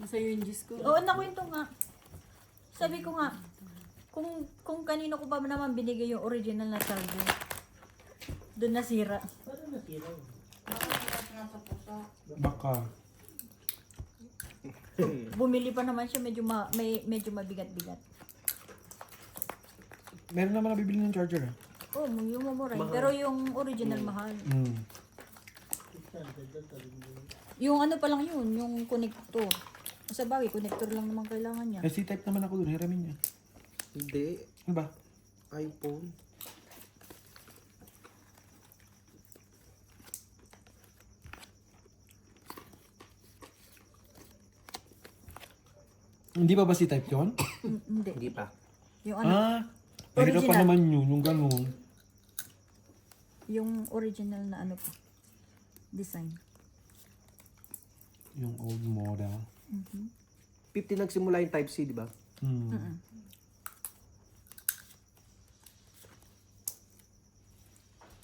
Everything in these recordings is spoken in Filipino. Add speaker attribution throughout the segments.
Speaker 1: Masaya yung juice ko.
Speaker 2: Oo, nakwento nga. Sabi ko nga, kung kanino ko pa naman binigay yung original na charger, doon nasira.
Speaker 3: Baka.
Speaker 2: Bumili pa naman siya, medyo mabigat-bigat.
Speaker 3: Meron naman nabibili ng charger.
Speaker 2: Oh, yung mumura. Pero yung original mahal.
Speaker 3: Mm.
Speaker 2: Yung ano pa lang yun, yung connector. Sa bagay, connector lang naman kailangan niya.
Speaker 3: Eh, C-type naman ako dun. Hiramin niya.
Speaker 4: Hindi.
Speaker 3: Ano ba?
Speaker 4: iPhone.
Speaker 3: Hindi ba C-type yun?
Speaker 2: Hindi.
Speaker 4: Hindi pa.
Speaker 2: Yung ano,
Speaker 3: Mahirap pa
Speaker 2: original.
Speaker 3: naman yun. Yung ganun.
Speaker 2: yung original na ano pa. Design.
Speaker 3: Yung old model.
Speaker 4: 50 nagsimula yung Type-C, di ba?
Speaker 3: Hmm.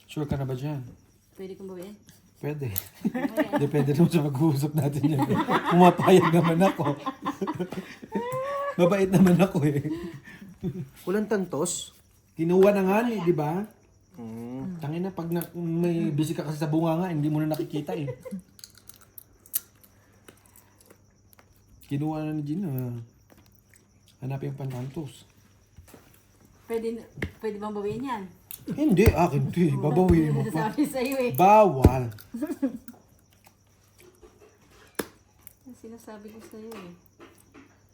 Speaker 3: Sure ka na ba dyan?
Speaker 1: Pwede kong bawiin.
Speaker 3: Pwede. Depende naman sa pag-uusap natin yan. Pumapayag naman ako. Mabait naman ako eh.
Speaker 4: Walang tantos.
Speaker 3: Kinuha na nga ni, di ba?
Speaker 4: Mm.
Speaker 3: Tangina, pag may busy ka kasi sa bunga nga, hindi mo na nakikita eh. Kinuha na ni Gina. Hanapin yung pantantos.
Speaker 1: Pwede bang bawiin yan?
Speaker 3: Hindi, akin to eh. Babawiin mo pa.
Speaker 1: Sabi sa'yo eh.
Speaker 3: Bawal.
Speaker 1: Ang sinasabi ko sa'yo eh.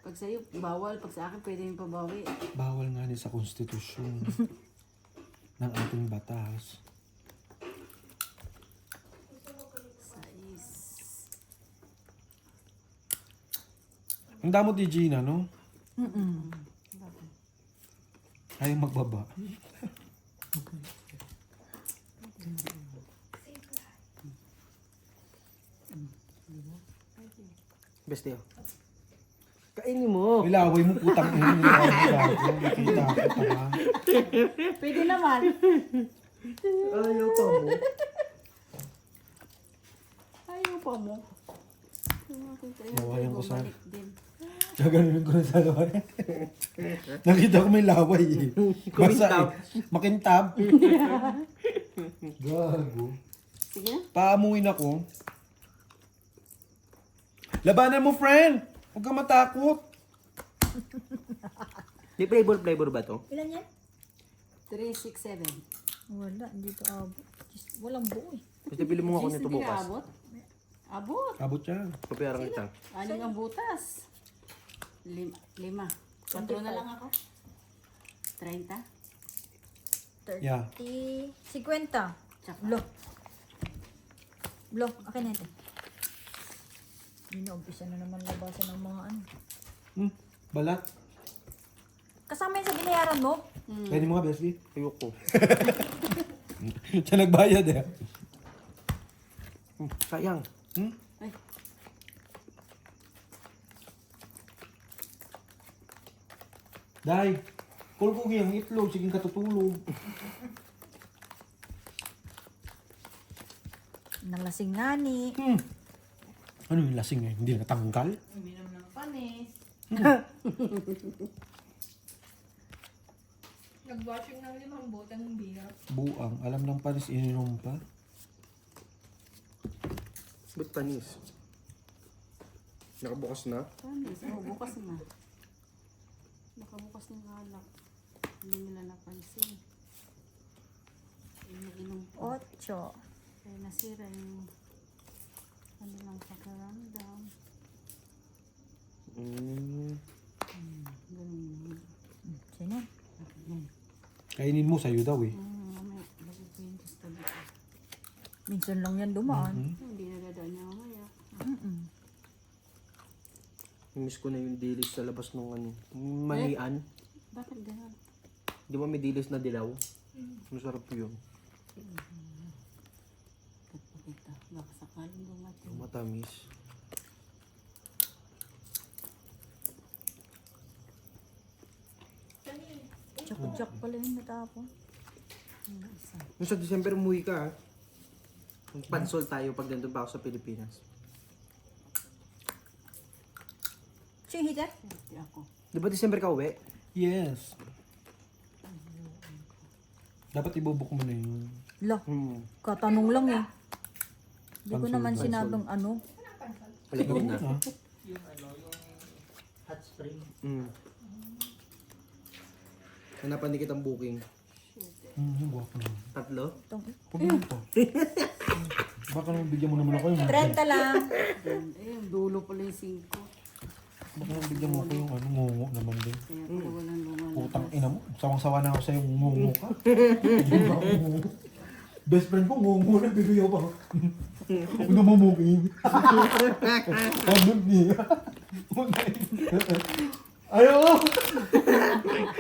Speaker 1: Pag sa'yo, bawal. Pag sa akin, pwede yung pabawi.
Speaker 3: Bawal nga ni sa konstitusyon ng ating batas.
Speaker 1: Sais.
Speaker 3: Ang damot ni Gina, no? Ayaw magbaba.
Speaker 4: Beste yun. Kainin mo.
Speaker 3: Ilaway mo putang ina. Ilaway mo. Nakita ko tama.
Speaker 1: Pwede naman.
Speaker 4: Ayaw pa mo.
Speaker 1: Ayaw pa mo.
Speaker 3: Nawayan ko sa...
Speaker 1: Balik din.
Speaker 3: Gaganunin ko na sa laway. Nakita ko may laway eh.
Speaker 4: Kumintab.
Speaker 3: Makintab. Gago.
Speaker 1: Sige na.
Speaker 3: Paamuin ako. Labanan mo, friend! Huwag kang matakot.
Speaker 4: Di flavor ba to?
Speaker 2: Ilan yan?
Speaker 1: 3, 6, 7.
Speaker 2: Wala, hindi to abot. Just, walang buo eh.
Speaker 4: Basta bili mo ako nito
Speaker 1: Hindi ka
Speaker 4: bukas.
Speaker 1: abot? Abot.
Speaker 3: Abot yan.
Speaker 4: Papayaran kita.
Speaker 1: Aning ang butas. 5. 4 na lang ako. 30.
Speaker 2: 30.
Speaker 3: Yeah.
Speaker 2: 50.
Speaker 1: Tsaka.
Speaker 2: Block, akin na ito. Inuumpisa na naman labasan ng mga ano.
Speaker 3: Balat.
Speaker 2: Kasama yun sa binayaran mo?
Speaker 3: Pwede mo nga, Bessie.
Speaker 4: Ayoko.
Speaker 3: Siya nagbayad eh.
Speaker 4: Sayang.
Speaker 3: Hmm?
Speaker 1: Ay.
Speaker 3: Day, kulkugi ang itlog. Sige katutulog.
Speaker 2: Nalasing nani.
Speaker 3: Ano yung lasing eh? Hindi natanggal?
Speaker 1: Uminom ng panis.
Speaker 5: Nag-washing ng 5 botang bira.
Speaker 3: Buang. Alam ng panis, ininom pa.
Speaker 4: Ba't panis? Nakabukas na?
Speaker 1: Panis. Oh, bukas na. Nakabukas ng alak. Hindi nila napansin. Inom po.
Speaker 2: 8.
Speaker 1: Kaya nasira yung ano lang pakiramdam. Ganun.
Speaker 2: Sino?
Speaker 3: Kainin mo sa'yo daw eh.
Speaker 1: Mamaya, lagi ko yung tabi ko.
Speaker 2: Minsan lang yan dumaan.
Speaker 1: Hindi nagadaan niya mamaya.
Speaker 4: Miss ko na yung dilis sa labas ng ano. Yung manian.
Speaker 1: Bakit ganun?
Speaker 4: Di ba may dilis na dilaw? Masarap yun.
Speaker 1: Pakita. Baka sakaling dumating.
Speaker 4: Matamis.
Speaker 2: Jack pala yung natapon.
Speaker 4: Nung sa December umuwi ka ha? Pansol tayo pag nandun pa ako sa Pilipinas.
Speaker 2: Siya yung heater?
Speaker 1: Hindi ako.
Speaker 4: Di ba December ka uwi?
Speaker 3: Yes. Dapat ibubuk mo na yun.
Speaker 2: Lo, katanong lang eh. Hindi ko
Speaker 3: Pansol,
Speaker 2: naman
Speaker 3: pansol.
Speaker 2: sinabing ano.
Speaker 4: Paligid na.
Speaker 3: Ah,
Speaker 6: Hot spring.
Speaker 4: Hanapan din kitang booking.
Speaker 3: buwak na.
Speaker 4: 3?
Speaker 2: Itong,
Speaker 3: Huwag mo ito. Baka naman bigyan mo naman ako yung...
Speaker 2: 30 lang.
Speaker 1: Eh, yung dulo pala yung 5.
Speaker 3: Baka naman bigyan mo ako yung ano, ngungo naman din.
Speaker 1: Kaya pala walang lumalabas.
Speaker 3: Putang ina mo. Sawang-sawa na ako sa'yo, ngungo ka. Best friend ko, ngungo na bibigyan pa. Huwag na mamuking. Ano niya? Ayaw!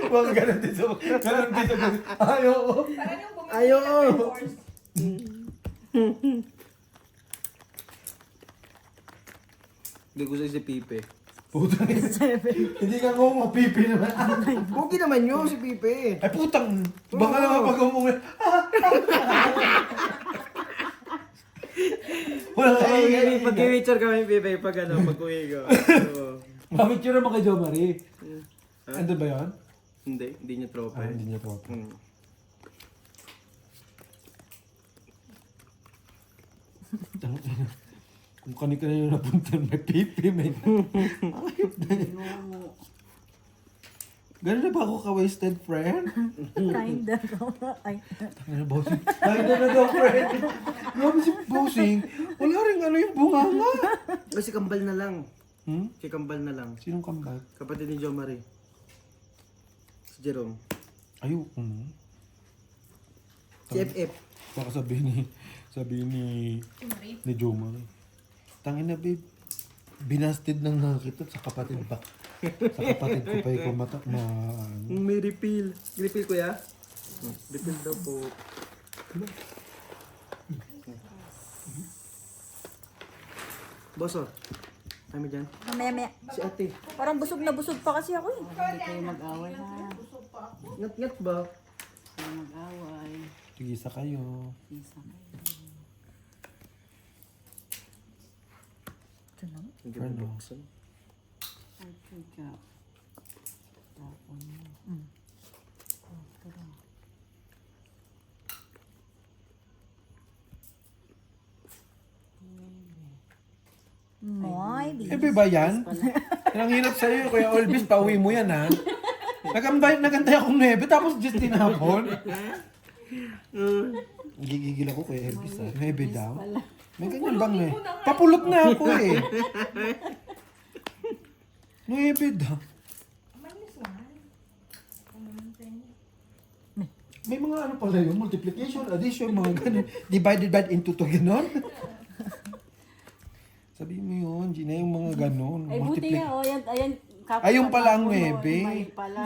Speaker 3: Huwag ganun din sa... Ganun din sa... Ayaw!
Speaker 5: Parang yung bumili
Speaker 4: Ayaw!
Speaker 5: ng horse.
Speaker 4: Hindi ko sa'yo si Pipe.
Speaker 3: Putang ina. Hindi ka ngungo, pipi naman.
Speaker 4: Bookie naman yun si Pipe.
Speaker 3: Ay putang! Baka naman pag umuwi. Wala ka
Speaker 4: Mag-picture kami Pipe pag ano, pag-uwi ko.
Speaker 3: Mamitsura mo kay Jo Marie. Andun ba yun?
Speaker 4: Hindi niya tropa.
Speaker 3: Hindi niya po. Kung kani-kani yung napunta, may pipi, may... Ayop na yun.
Speaker 1: Lungo.
Speaker 3: Ganun na ba ako ka-wasted friend?
Speaker 2: Kinda. Ay,
Speaker 3: Tangina bossing. Tangina na daw friend. Grabe si bossing. Wala rin ano yung bunganga.
Speaker 4: Kasi kambal na lang.
Speaker 3: Hmm?
Speaker 4: Si kambal na lang.
Speaker 3: Sinong kambal?
Speaker 4: Kapatid ni Jo Marie. Si Jerome.
Speaker 3: Ayoko.
Speaker 4: Si FF.
Speaker 3: Baka sabihin ni Jo Marie. Tangina babe. Binasted ng nakakita sa kapatid ba? Sa kapatid ko pa yung mata na ano.
Speaker 4: May refill. Refill kuya? Refill daw po. Boss oh. Kami dyan.
Speaker 2: mamaya.
Speaker 4: Si ate.
Speaker 2: Parang busog na busog pa kasi ako eh.
Speaker 1: Hindi kayo mag-away ha.
Speaker 4: Ngat-ngat ba?
Speaker 1: Kayo mag-away.
Speaker 3: Tigisa kayo.
Speaker 1: Isa kayo.
Speaker 2: Ito na.
Speaker 4: Hindi
Speaker 3: Ano?
Speaker 4: mo buksan.
Speaker 1: Ay, kaya. Tapon mo.
Speaker 2: Moy,
Speaker 3: Eh, ba yan? Ang hirap sa'yo, kaya always pauwi mo yan, ha? Nagantay akong 9, tapos just tinapon. Gigigil ako kaya Elvis, ha? 9 daw. May ganyan bang 9? Papulot na ako, eh. 9 daw.
Speaker 5: Manis naman.
Speaker 3: May mga ano pala yun, multiplication, addition, mga ganun. Divided by into to, gano'n. Sabi mo yun, Gina, yung mga ganun.
Speaker 1: Ay, buti nga, oh, yan, ayan.
Speaker 3: Ayun pala ang
Speaker 1: kapatapon mo,
Speaker 3: 9.
Speaker 1: mali pala.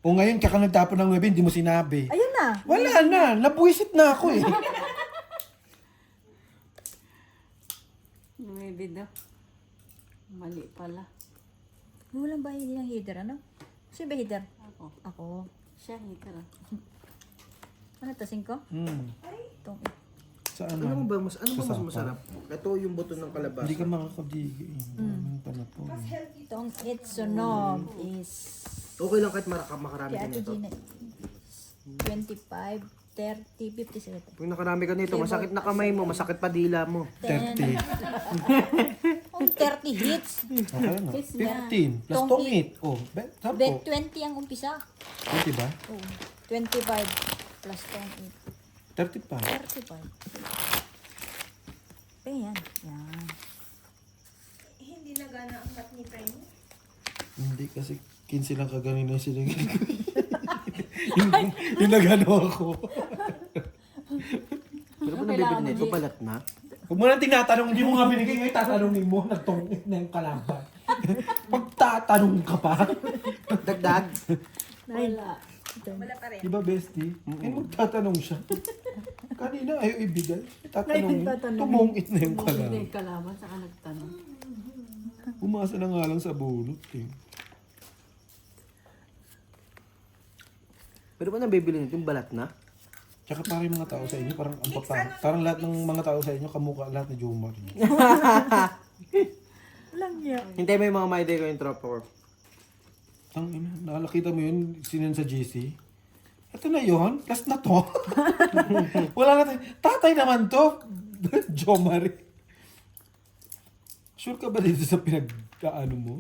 Speaker 3: O ngayon, kaka nagtapon ng 9, hindi mo sinabi.
Speaker 2: ayun na.
Speaker 3: Wala na, nabuisit na ako, eh.
Speaker 1: May daw. Mali pala.
Speaker 2: Walang bahay din ng heater, ano? Sino ba heater?
Speaker 1: Ako.
Speaker 2: Ako.
Speaker 1: Siya, hita lang.
Speaker 2: Ano to, 5? Itong
Speaker 3: Saan
Speaker 4: Ano
Speaker 3: man?
Speaker 4: ba mas
Speaker 3: Kasapa.
Speaker 4: masarap? Ito yung buto ng kalabasa.
Speaker 3: Hindi ka makakabigi. Ano pa na to?
Speaker 2: Itong itsunog is
Speaker 4: Okay lang kahit makarami
Speaker 2: kay
Speaker 4: ka
Speaker 2: Ate
Speaker 4: nito.
Speaker 2: Gina. 25, 30, 50,
Speaker 4: Pag nakarami ka nito, masakit na kamay mo, masakit pa dila mo.
Speaker 3: 30.
Speaker 2: 30 hits.
Speaker 3: Okay na.
Speaker 1: Kiss na.
Speaker 3: 15 plus
Speaker 2: Tong
Speaker 3: tong 8. Oh, saan po?
Speaker 2: 20 ang umpisa.
Speaker 3: 20 ba?
Speaker 2: Oh, 25 plus 10,
Speaker 3: 30 pa.
Speaker 2: 35. Ayan. Yan.
Speaker 5: Hindi na gana ang mat ni Prime.
Speaker 3: Hindi kasi 15 lang kaganin na sila. yung nagano ako.
Speaker 4: Pero kung nabibili nito, balat na.
Speaker 3: Huwag mo nang tinatanong, hindi mo nga binigay. Ngayon tatanungin mo, nagtungit na yung kalaban. Pag tatanong ka pa,
Speaker 4: Dagdag.
Speaker 1: Wala.
Speaker 5: Wala pa rin.
Speaker 3: di ba bestie? Eh magtatanong siya. Kanina ayaw ibigay. Tatanungin. Tumungit na yung
Speaker 1: Hindi
Speaker 3: kalaban.
Speaker 1: yung kalaban, saka nagtanong.
Speaker 3: Umasa na nga lang sa bunot eh.
Speaker 4: Pero kung nabibili nito, yung balat na.
Speaker 3: Tsaka parang yung mga tao sa inyo, parang ang parang lahat ng mga tao sa inyo, kamukha lahat ni Jomar.
Speaker 2: Wala Walang ya.
Speaker 4: Hintay mo yung mga maide ko yung tropa ko.
Speaker 3: Tangina, nakakita mo yun, sinan sa GC? Ito na yun, last na to. Wala na tayo. Tatay naman to. Jo Marie. Sure ka ba dito sa pinagkaano mo?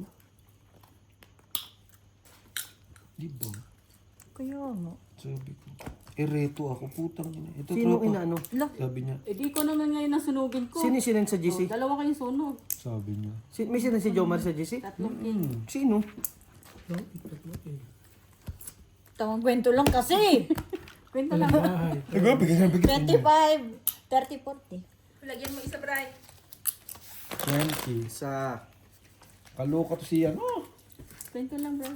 Speaker 3: Di ba?
Speaker 2: Kaya nga.
Speaker 3: Sabi ko. Reto ako, putang ina. Ito
Speaker 4: Sino
Speaker 3: tropa.
Speaker 4: inaano?
Speaker 2: Lah,
Speaker 3: Sabi niya.
Speaker 1: Eh di ko naman ngayon nasunugin ko.
Speaker 4: Sino sinan sa
Speaker 1: Oh,
Speaker 4: GC?
Speaker 1: dalawa kayong sunog.
Speaker 3: Sabi niya.
Speaker 4: May sinan si Jomar sa GC?
Speaker 1: Tatlong king.
Speaker 4: Sino?
Speaker 2: tamang kwento lang kasi.
Speaker 1: Kwento lang.
Speaker 3: Ego, bigyan
Speaker 2: 25, 30, 40.
Speaker 5: Lagyan mo isa, Bray.
Speaker 3: 20.
Speaker 4: Sa...
Speaker 3: Kaloka to siya.
Speaker 1: Kwento lang, bro.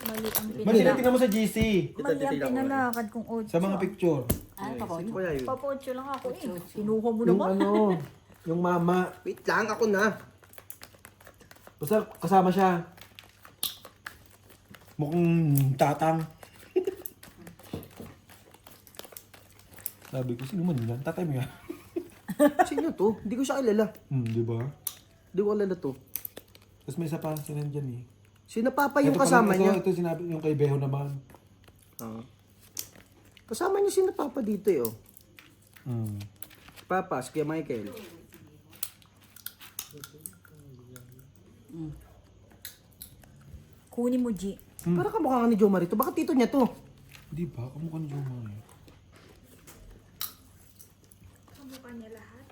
Speaker 2: Mali ang
Speaker 3: Mali na tingnan mo sa GC.
Speaker 2: Mali ang pinalakad kong 8.
Speaker 3: Sa mga picture.
Speaker 1: Ano pa po?
Speaker 4: Sino kaya yun?
Speaker 2: Papocho lang ako eh. Kinuha mo
Speaker 3: Yung
Speaker 2: naman.
Speaker 3: ano, yung mama.
Speaker 4: Wait lang, ako na.
Speaker 3: Basta kasama siya. Mukhang tatang. Sabi ko, sino man yan? Tatay mo yan.
Speaker 4: Sino to? Hindi ko siya kilala.
Speaker 3: Di ba?
Speaker 4: Hindi ko kilala to.
Speaker 3: Tapos may isa pa sila dyan eh.
Speaker 4: Sino Papa yung
Speaker 3: Ito pala,
Speaker 4: kasama niya?
Speaker 3: Ito sinabi yung kay Beho naman.
Speaker 4: Ah. Kasama niya sino Papa dito eh, oh.
Speaker 3: Hmm.
Speaker 4: Papa, si Kuya Michael.
Speaker 2: Kunin mo, G.
Speaker 4: Para kamukha nga ni Jomar ito. Bakit tito niya to?
Speaker 3: Di ba? Kamukha ni Joma eh.
Speaker 5: Kamukha niya lahat.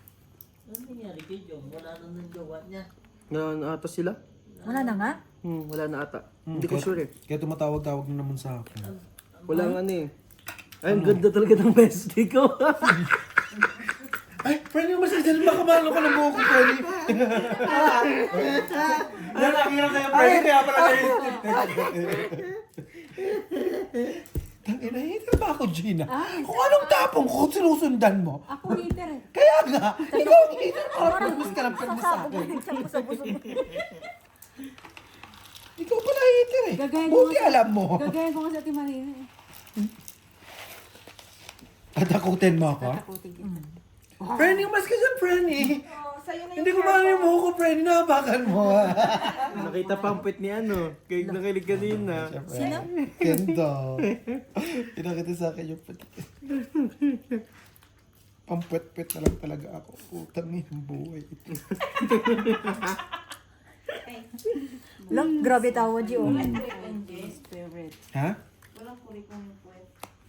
Speaker 4: Na ata sila?
Speaker 2: Wala na nga.
Speaker 4: Wala na ata. Hindi ko sure eh.
Speaker 3: Kaya tumatawag-tawag na naman sa akin.
Speaker 4: Wala nga ano eh. Ay, ang ganda talaga ng bestie ko.
Speaker 3: Ay, friend yung masaya dyan. Baka mahalo ko ng buhok ko, friend. Yan, nakikita kayo, friend. Kaya pala kayo. Tangina, hater ba ako, Gina? Kung anong tapong ko, sinusundan mo.
Speaker 1: Ako hater eh.
Speaker 3: Kaya nga, ikaw ang hater. Parang mas ka lang friend mo sa akin.
Speaker 2: Sa puso mo.
Speaker 3: Ikaw pala hater eh.
Speaker 1: Gagaya ko
Speaker 3: Buti
Speaker 1: nga sa-
Speaker 3: alam mo.
Speaker 1: Gagaya ko nga sa Ate Marina eh.
Speaker 3: Tatakutin mo ako?
Speaker 1: Takutin kita.
Speaker 3: Friend, yung mas ka dyan, friend eh.
Speaker 5: Oh, sa'yo na yung
Speaker 3: Hindi ko mahal yung buhok ko, friend. Inabakan mo.
Speaker 4: Nakita pa ang puwet ni ano. Kaya nakilig kanina.
Speaker 2: Sino?
Speaker 3: Ganda. Pinakita sa akin yung pati. Pampwet-pwet na lang talaga ako. Putang ng buhay ito.
Speaker 2: Lang, grabe tawa, G. Oh.
Speaker 1: Best favorite.
Speaker 3: Ha?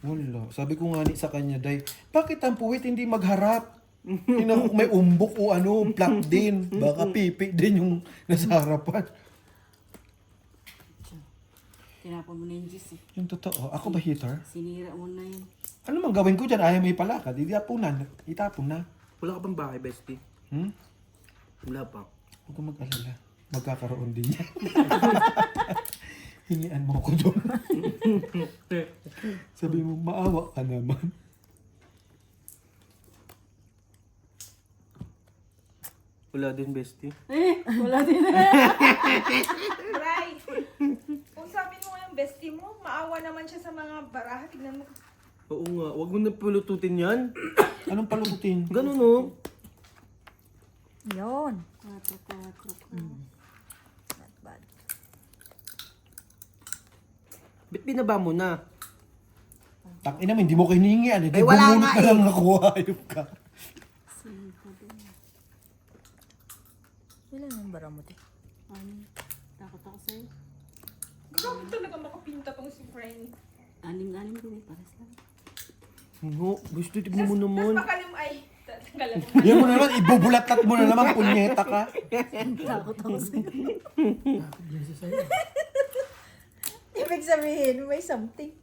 Speaker 3: Wala. Sabi ko nga ni sa kanya, Day, bakit ang puwit hindi magharap? Tingnan ko kung may umbok o ano, flat din. Baka pipi din yung nasa harapan.
Speaker 1: Tinapon mo na yung juice eh.
Speaker 3: Yung totoo. Ako ba hater?
Speaker 1: Sinira mo na yun.
Speaker 3: Ano mang gawin ko dyan? Ayaw may palakad. Itapunan. Itapon na.
Speaker 4: Wala ka pang bahay, bestie?
Speaker 3: Hmm?
Speaker 4: Wala pa.
Speaker 3: Huwag kang mag-alala. Magkakaroon din yan. Hingian mo ako doon. Sabi mo, maawa ka naman.
Speaker 4: Wala din, bestie.
Speaker 1: Eh, wala din eh.
Speaker 5: Bray! Kung sabi mo yung bestie mo, maawa naman siya sa mga baraha. Tignan mo.
Speaker 4: Oo nga. Huwag mo na pulututin yan.
Speaker 3: Anong palututin?
Speaker 4: Ganun oh.
Speaker 2: Yun.
Speaker 1: 4.
Speaker 2: Not bad.
Speaker 4: Ba't binaba mo na?
Speaker 3: Takin naman, hindi mo ko hinihingian.
Speaker 4: Ay, wala
Speaker 3: bumunot
Speaker 4: nga
Speaker 3: na
Speaker 4: eh.
Speaker 3: lang ako. Ayop ka.
Speaker 2: Ilan yung bara mo, te?
Speaker 1: Takot ako sa'yo.
Speaker 5: Grabe talaga makapinta tong si friend.
Speaker 1: 6 din eh. Pares lang.
Speaker 4: No, gusto tignan mo
Speaker 5: Tapos
Speaker 4: naman.
Speaker 5: makalim ay. Tanggalan mo.
Speaker 3: Yan mo na naman, ibubulatat mo na naman, punyeta ka.
Speaker 2: Takot ako sa'yo. Ibig sabihin, may something.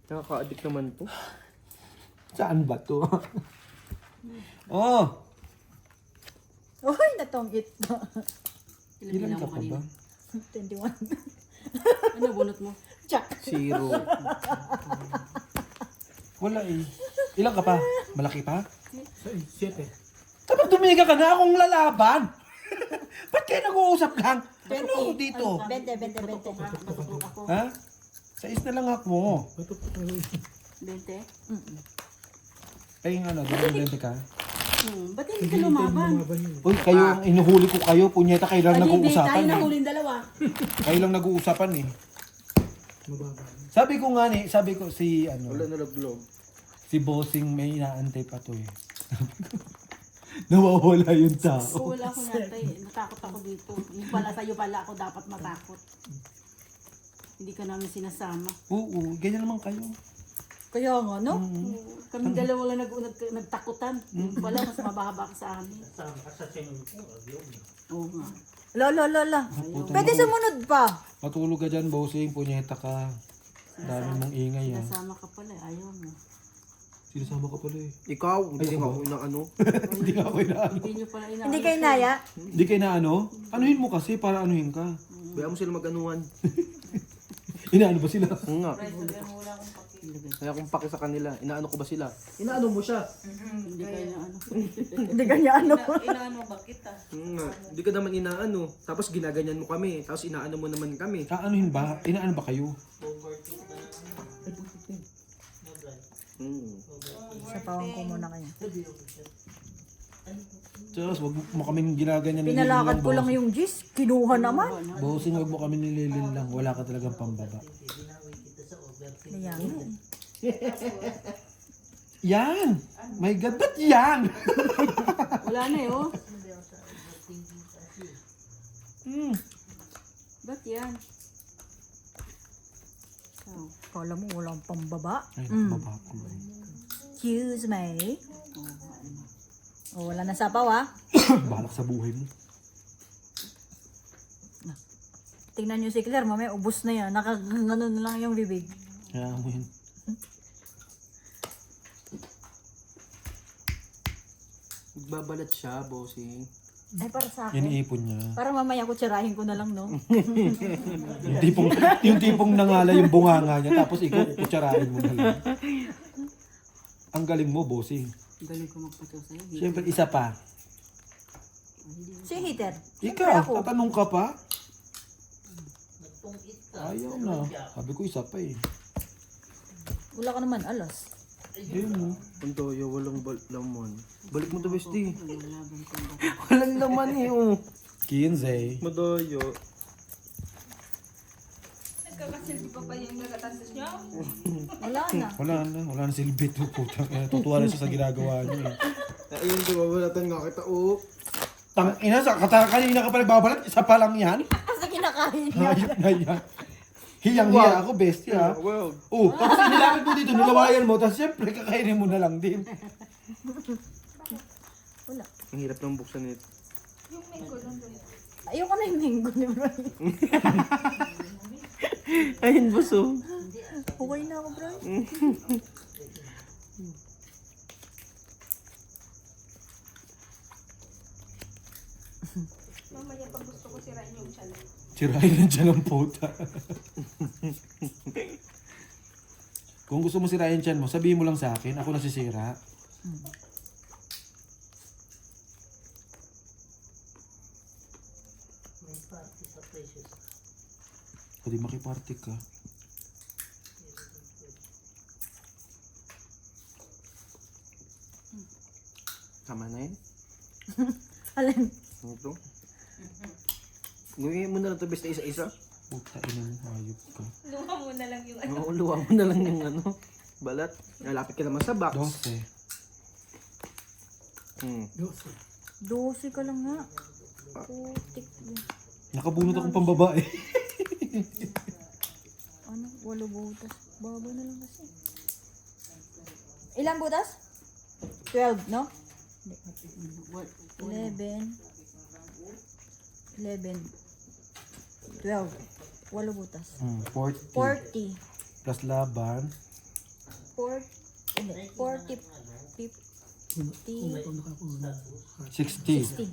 Speaker 4: Nakaka-addict naman to.
Speaker 3: Saan ba to? Oh!
Speaker 2: Uy, natongit na.
Speaker 3: Ilan ka pa ba?
Speaker 2: 21.
Speaker 1: Ano bunot mo?
Speaker 2: Tsak.
Speaker 4: 0.
Speaker 3: Wala eh. Ilan ka pa? Malaki pa?
Speaker 6: 7.
Speaker 3: Dapat dumiga ka na akong lalaban. Ba't kayo nag-uusap lang? Ano ako dito?
Speaker 2: 20.
Speaker 1: Matutok ako.
Speaker 3: Ha? Sais na lang ako.
Speaker 1: 20?
Speaker 3: Ay, yung ano, dependente ka.
Speaker 1: Ba't hindi ka lumaban?
Speaker 3: Uy, kayo, ang inuhuli ko kayo. Punyeta, kayo lang
Speaker 1: Tayo
Speaker 3: nag-uusapan eh.
Speaker 1: nahuling dalawa.
Speaker 3: Kayo lang nag-uusapan eh. Sabi ko nga ni, sabi ko si, ano,
Speaker 4: Wala nalaglag.
Speaker 3: si Bossing may inaantay pa to eh. Nawawala yung tao.
Speaker 1: So, wala ko yata eh. Natakot ako dito. Yung pala sa'yo pala ako dapat matakot. Hindi ka namin sinasama.
Speaker 3: Oo, ganyan naman kayo.
Speaker 2: Kaya nga, no?
Speaker 1: Kami dalawa lang nagtakutan. Wala, mas mababa ka sa amin. Oo nga.
Speaker 2: Lola. Pwede sumunod pa.
Speaker 3: Matulog ka dyan, Bossing. Punyeta ka. Dami mong ingay ah.
Speaker 1: Sinasama ka pala, ayaw mo.
Speaker 3: Sinasama ka pala eh.
Speaker 4: Ikaw, hindi
Speaker 3: Ay,
Speaker 4: ka
Speaker 3: ako.
Speaker 4: inaano.
Speaker 3: Hindi nga ako inaano.
Speaker 1: Hindi nyo pala inaano.
Speaker 2: Hindi kayo naya?
Speaker 3: Hindi kayo na ano? Anuhin mo kasi para anuhin ka.
Speaker 4: Kaya mo sila mag-anuhan.
Speaker 3: Inaano ba sila?
Speaker 4: Oo nga. Kaya kung paki sa kanila, inaano ko ba sila? Inaano mo siya.
Speaker 1: Hindi kayo na ano.
Speaker 2: Hindi kanya ano.
Speaker 4: Oo nga. Hindi ka naman inaano. Tapos ginaganyan mo kami. Tapos inaano mo naman kami.
Speaker 3: Aanuhin ba? Inaano ba kayo?
Speaker 2: Sapawan ko muna kayo.
Speaker 3: Diyos, wag mo kaming ginaganyan ni
Speaker 2: Pinalakad ko lang yung gis. Kinuha naman.
Speaker 3: Bossing, wag mo kami nililin lang. Wala ka talagang pambaba.
Speaker 2: Ayan.
Speaker 3: Yan! My God, ba't yan?
Speaker 1: Wala na eh, oh. Ba't yan? Oh.
Speaker 2: Kala mo walang pambaba.
Speaker 3: Ay, nakababa ko.
Speaker 2: Excuse me. Oh, wala na sapaw ah.
Speaker 3: Balak sa buhay mo.
Speaker 2: Tingnan nyo si Claire, mamaya ubos na yan. Nakagano na lang yung bibig.
Speaker 3: Kaya mo yun.
Speaker 4: Nagbabalat siya, bossing.
Speaker 2: Ay, para sa akin.
Speaker 3: Iniipon niya.
Speaker 2: Para mamaya kutsarahin ko na lang, no?
Speaker 3: Yung tipong nangala yung bunganga niya, tapos ikaw kukutsarain mo na lang. Ang galing mo, Bossing.
Speaker 1: Galing ko magpato sa'yo.
Speaker 3: Siyempre, isa pa.
Speaker 2: Si Heater.
Speaker 3: Ikaw, tatanong ka pa? Ayaw na. Sabi ko, isa pa eh.
Speaker 2: Wala ka naman alas.
Speaker 3: Ayun mo.
Speaker 4: Ang toyo, walang laman. Balik mo to, bestie.
Speaker 1: Laban ko.
Speaker 4: Walang laman eh, oh.
Speaker 3: 15.
Speaker 4: Madoyo.
Speaker 5: Nagkakasilbi pa ba yung nagatantos nyo?
Speaker 2: Wala na.
Speaker 3: Wala na silbi to. Putang ina. Tutuwa na siya sa ginagawa niya eh.
Speaker 4: Ayun, di ba, balatan nga kita, oh.
Speaker 3: Tang ina, kanina ka pala babalat, isa pa lang yan.
Speaker 2: Kasi kinakain niya.
Speaker 3: Hayop na yan. Hiyang-hiya ako, bestie ha.
Speaker 4: Well,
Speaker 3: Oh, tapos nilapit mo dito, nilawayan mo, tapos siyempre kakainin mo na lang din.
Speaker 2: Wala.
Speaker 4: ang hirap ng buksan nito.
Speaker 5: Yung mango lang doon.
Speaker 2: Ayoko na yung mango ni bro.
Speaker 4: Ayun, buso.
Speaker 2: Okay na ako, bro.
Speaker 5: Mamaya pag gusto ko sirain yung tiyan.
Speaker 3: Sirain lang dyan ang puta. Kung gusto mo sirain dyan mo, sabihin mo lang sa akin, ako nasisira. Pwede makiparty ka.
Speaker 4: Tama na yun.
Speaker 2: Alin?
Speaker 4: Ito. Gawin mo na lang ito basta isa-isa.
Speaker 3: Puta, ina mo, hayop ka.
Speaker 5: Luha mo na lang yung ano.
Speaker 4: Oo, luwa mo na lang yung ano, balat. Nalapit ka naman sa box.
Speaker 3: 12.
Speaker 2: 12 ka lang nga. Putik.
Speaker 3: Nakabunot akong pambabae.
Speaker 2: Ano? 8 butas. Baba na lang kasi. Ilang butas? 12, no? 11. 11. 12. 8 butas.
Speaker 3: 40.
Speaker 2: 40.
Speaker 3: Plus laban.
Speaker 2: 40. 40. 50.
Speaker 3: 60.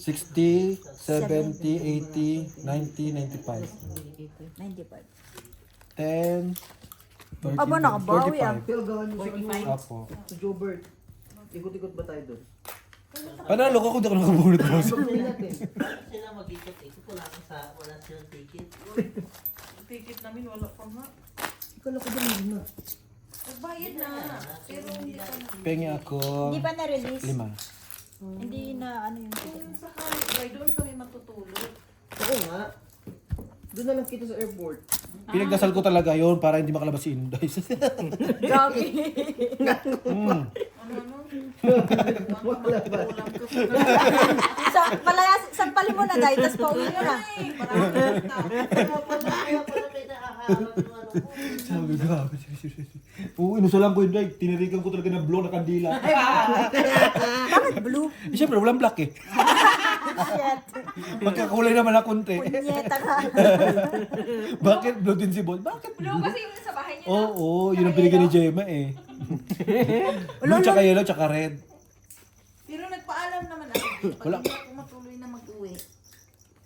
Speaker 3: 60, 70, 80, 90, 95.
Speaker 2: 95.
Speaker 3: 10, 30,
Speaker 2: Aba, nakabawi ah.
Speaker 3: 45.
Speaker 4: Pero gawin mo sa
Speaker 3: Apo.
Speaker 4: sa Jobert. Ikot-ikot ba tayo doon?
Speaker 3: Panalo ko kung di ako nakabunot mo.
Speaker 6: Sila mag-ikot-ikot, wala silang ticket.
Speaker 5: ticket namin, wala pa nga.
Speaker 4: Kala ko din na.
Speaker 5: Nagbayad na. Pero hindi pa na.
Speaker 3: Pengi ako.
Speaker 2: Hindi pa na-release.
Speaker 3: 5.
Speaker 2: Hindi na ano yung ticket.
Speaker 5: Yung sa Halibay, doon kami matutulog.
Speaker 4: Oo nga. Doon na lang kita sa airport.
Speaker 3: Pinagdasal ko talaga yon para hindi makalabas si Inday.
Speaker 2: Gagi. Sampalin mo na dahil, tapos pauwi mo na.
Speaker 3: Sabi ko, oo, inusalan ko yun, Day. Tinirikan ko talaga ng blow na kandila.
Speaker 2: Bakit blue?
Speaker 3: Eh, syempre, walang black eh.
Speaker 2: Shit.
Speaker 3: Magkakulay naman na konti.
Speaker 2: Punyeta ka.
Speaker 3: Bakit blue din si Boss? Bakit
Speaker 5: Blue
Speaker 3: blue?
Speaker 5: kasi yung sa bahay niya.
Speaker 3: Oo, yun ang binigay ni Gemma eh. Blue tsaka yellow tsaka red.
Speaker 5: Pero nagpaalam naman ako. Pag
Speaker 3: Wala.
Speaker 5: hindi ako matuloy na mag-uwi.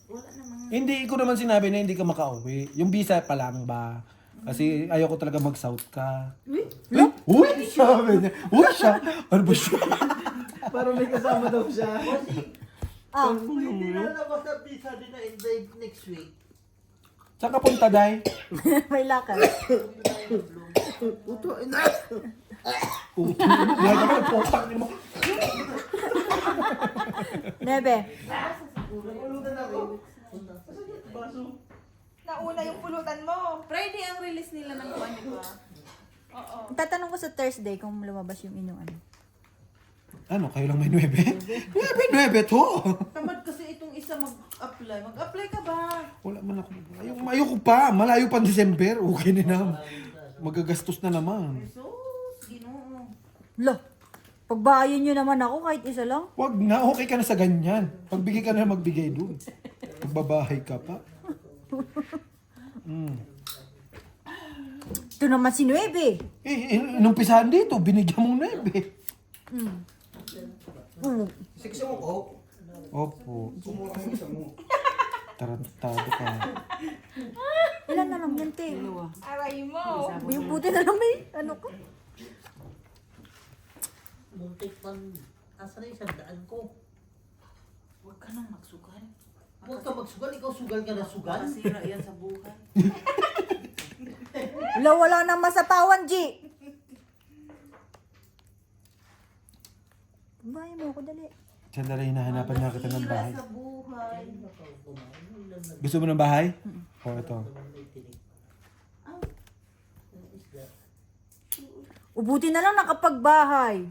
Speaker 5: Wala namang...
Speaker 3: Hindi ko naman sinabi na hindi ka makauwi. Yung visa pa lang ba? Kasi ayoko talaga mag-south ka. Uy! Sabi niya. Uy siya! Ano ba siya?
Speaker 4: Para may kasama daw siya.
Speaker 2: Ah,
Speaker 6: Hindi na labas na visa din na invade next week.
Speaker 3: Saan ka punta, Day?
Speaker 2: may lakad.
Speaker 4: Uto, ina.
Speaker 3: Hindi ka nagpotang mo.
Speaker 2: Nebe.
Speaker 5: Nauna yung pulutan mo. Friday ang release nila ng buwan, di ba? Oo.
Speaker 2: Tatanong ko sa Thursday kung lumabas yung inyong ano.
Speaker 3: Ano, kayo lang may 9? 9 to!
Speaker 6: Tamad kasi itong isa mag-apply. Mag-apply ka ba?
Speaker 3: Wala man ako. Ayoko pa. Malayo pa December. Okay na naman. Magagastos na naman.
Speaker 6: So, ginoo.
Speaker 2: Lo, pagbahayin nyo naman ako kahit isa lang.
Speaker 3: Wag na. Okay ka na sa ganyan. Pagbigay ka na magbigay doon. Pagbabahay ka pa.
Speaker 2: Ito naman si Nuebe.
Speaker 3: Inumpisahan dito. Binigyan mong 9.
Speaker 4: Siksi mo ko.
Speaker 3: Opo. Tarantado ka.
Speaker 2: Ilan na lang yan, te?
Speaker 1: Dalawa.
Speaker 5: Aray mo.
Speaker 2: Yung puti na lang may ano ko.
Speaker 6: Muntik pang asa na isang daan ko.
Speaker 5: Huwag ka nang magsugal.
Speaker 6: Huwag ka magsugal, ikaw sugal ka na sugal. Masira yan sa buhay.
Speaker 2: Wala nang masapawan, G. Bahay mo ako, dali.
Speaker 3: Sandali, hinahanapan niya kita ng bahay.
Speaker 6: Masira sa buhay.
Speaker 3: Gusto mo ng bahay? O, ito.
Speaker 2: Ubuti na lang nakapagbahay.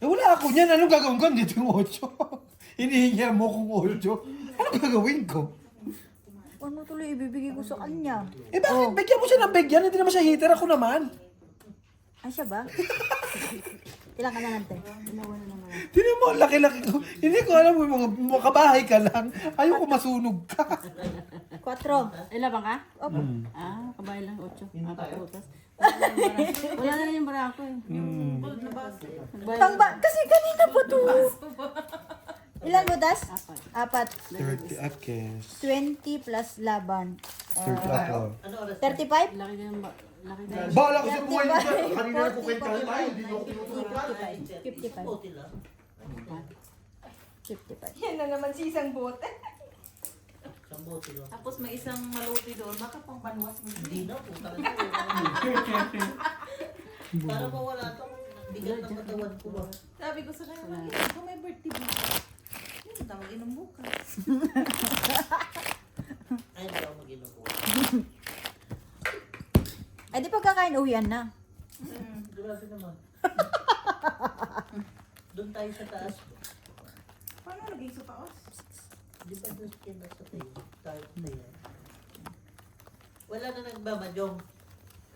Speaker 3: Eh, wala ako niyan. Anong gagawin ko? Dito yung 8. Hinihingi mo kong 8. Anong gagawin ko?
Speaker 2: Ano tuloy ibibigay ko sa kanya?
Speaker 3: Eh, bakit? Bigyan mo siya ng bigyan. Hindi naman siya hater. Ako naman.
Speaker 2: Ay, siya ba? Ilan ka na nante?
Speaker 3: Hindi mo, laki-laki ko. Hindi ko alam mo, mga kabahay ka lang. Ayoko masunog ka.
Speaker 2: 4.
Speaker 1: Ay, labang ka?
Speaker 2: Opo.
Speaker 1: Ah, kabahay lang, 8. Apat butas. Wala na rin yung bara ko eh.
Speaker 2: Kasi kanina pa to. Ilan butas? 4.
Speaker 3: 30 at cash.
Speaker 2: 20 plus laban.
Speaker 3: 30 ako.
Speaker 2: 35?
Speaker 1: Laki na yung laki na yung...
Speaker 3: Bahala ko sa buhay mo dyan. Kanina na kukwentahan tayo. Hindi mo ako tinutukan.
Speaker 2: 55.
Speaker 5: Yan na naman si isang bote.
Speaker 6: Tapos may isang maluti doon, baka pang panwas mo. Hindi na, puta na. Para mawala itong bigat ng katawan ko ba?
Speaker 5: Sabi ko sa kanya, mag-inom ko may birthday bukas. Yun, tawag inom bukas.
Speaker 6: Ay, hindi ako mag-inom ko.
Speaker 2: Ay, di pagkakain uwian na.
Speaker 6: Grabe naman. Doon tayo sa taas.
Speaker 5: Paano naging sa taas?
Speaker 6: Di ba doon siya nasa tayo? Tayo tayo. Wala na nagbabadyong.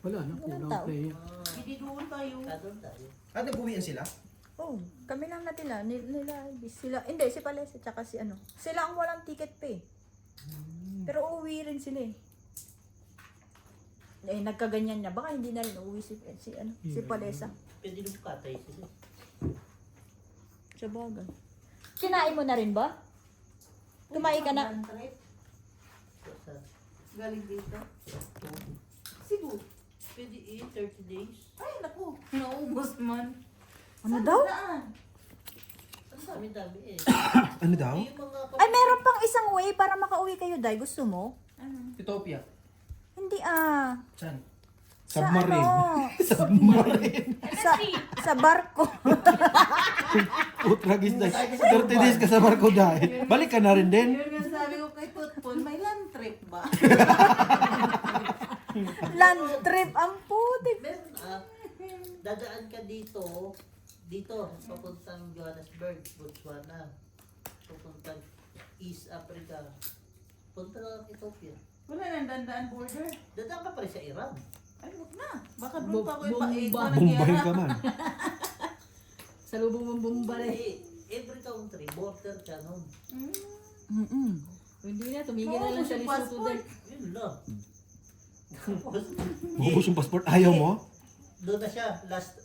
Speaker 4: Wala na.
Speaker 2: Walang tao.
Speaker 6: Hindi doon tayo. Doon tayo.
Speaker 4: Ah, nag-uwian sila?
Speaker 2: Oh, kami lang natila. Nila, sila. Hindi, si Pales at saka si ano. Sila ang walang ticket pay. Pero uuwi rin sila eh. Eh, nagkaganyan na. Baka hindi na rin uuwi si Palesa.
Speaker 6: Pwede nung katay sila.
Speaker 2: Sa bagay. Kinain mo na rin ba? Kumain ka na?
Speaker 6: Galing dito. Cebu. Pwede 30 days.
Speaker 5: Ay, naku. Naubos man.
Speaker 2: Ano daw?
Speaker 6: Ang dami-dami eh.
Speaker 3: Ano daw?
Speaker 6: Yung mga
Speaker 2: Ay, meron pang isang way para makauwi kayo, Day. Gusto mo?
Speaker 4: Utopia.
Speaker 2: Hindi
Speaker 4: Saan?
Speaker 3: Submarine.
Speaker 2: Sa sa barko.
Speaker 3: Utragis na. 30 days ka sa barko dahil. Balik ka na rin din.
Speaker 1: Yun nga sabi ko kay Putpon, may land trip ba?
Speaker 2: Land trip ang putik.
Speaker 6: Meron dadaan ka dito, papuntang Johannesburg, Botswana, papuntang East Africa, punta lang Ethiopia.
Speaker 5: Wala nang dandaan border.
Speaker 6: Dadaan ka pa rin sa Iran.
Speaker 5: Ay, wag na. Baka doon pa ako ipaikot ng
Speaker 3: Bumbahin
Speaker 5: gera.
Speaker 3: ka man.
Speaker 1: Sa lubong ng bumbare.
Speaker 6: Every country, border ka nun.
Speaker 1: Hindi na, tumigil na lang sa Lesotho dahil.
Speaker 6: Yun lang. Tapos,
Speaker 3: Bubus yung passport. Ayaw mo?
Speaker 6: doon na siya, last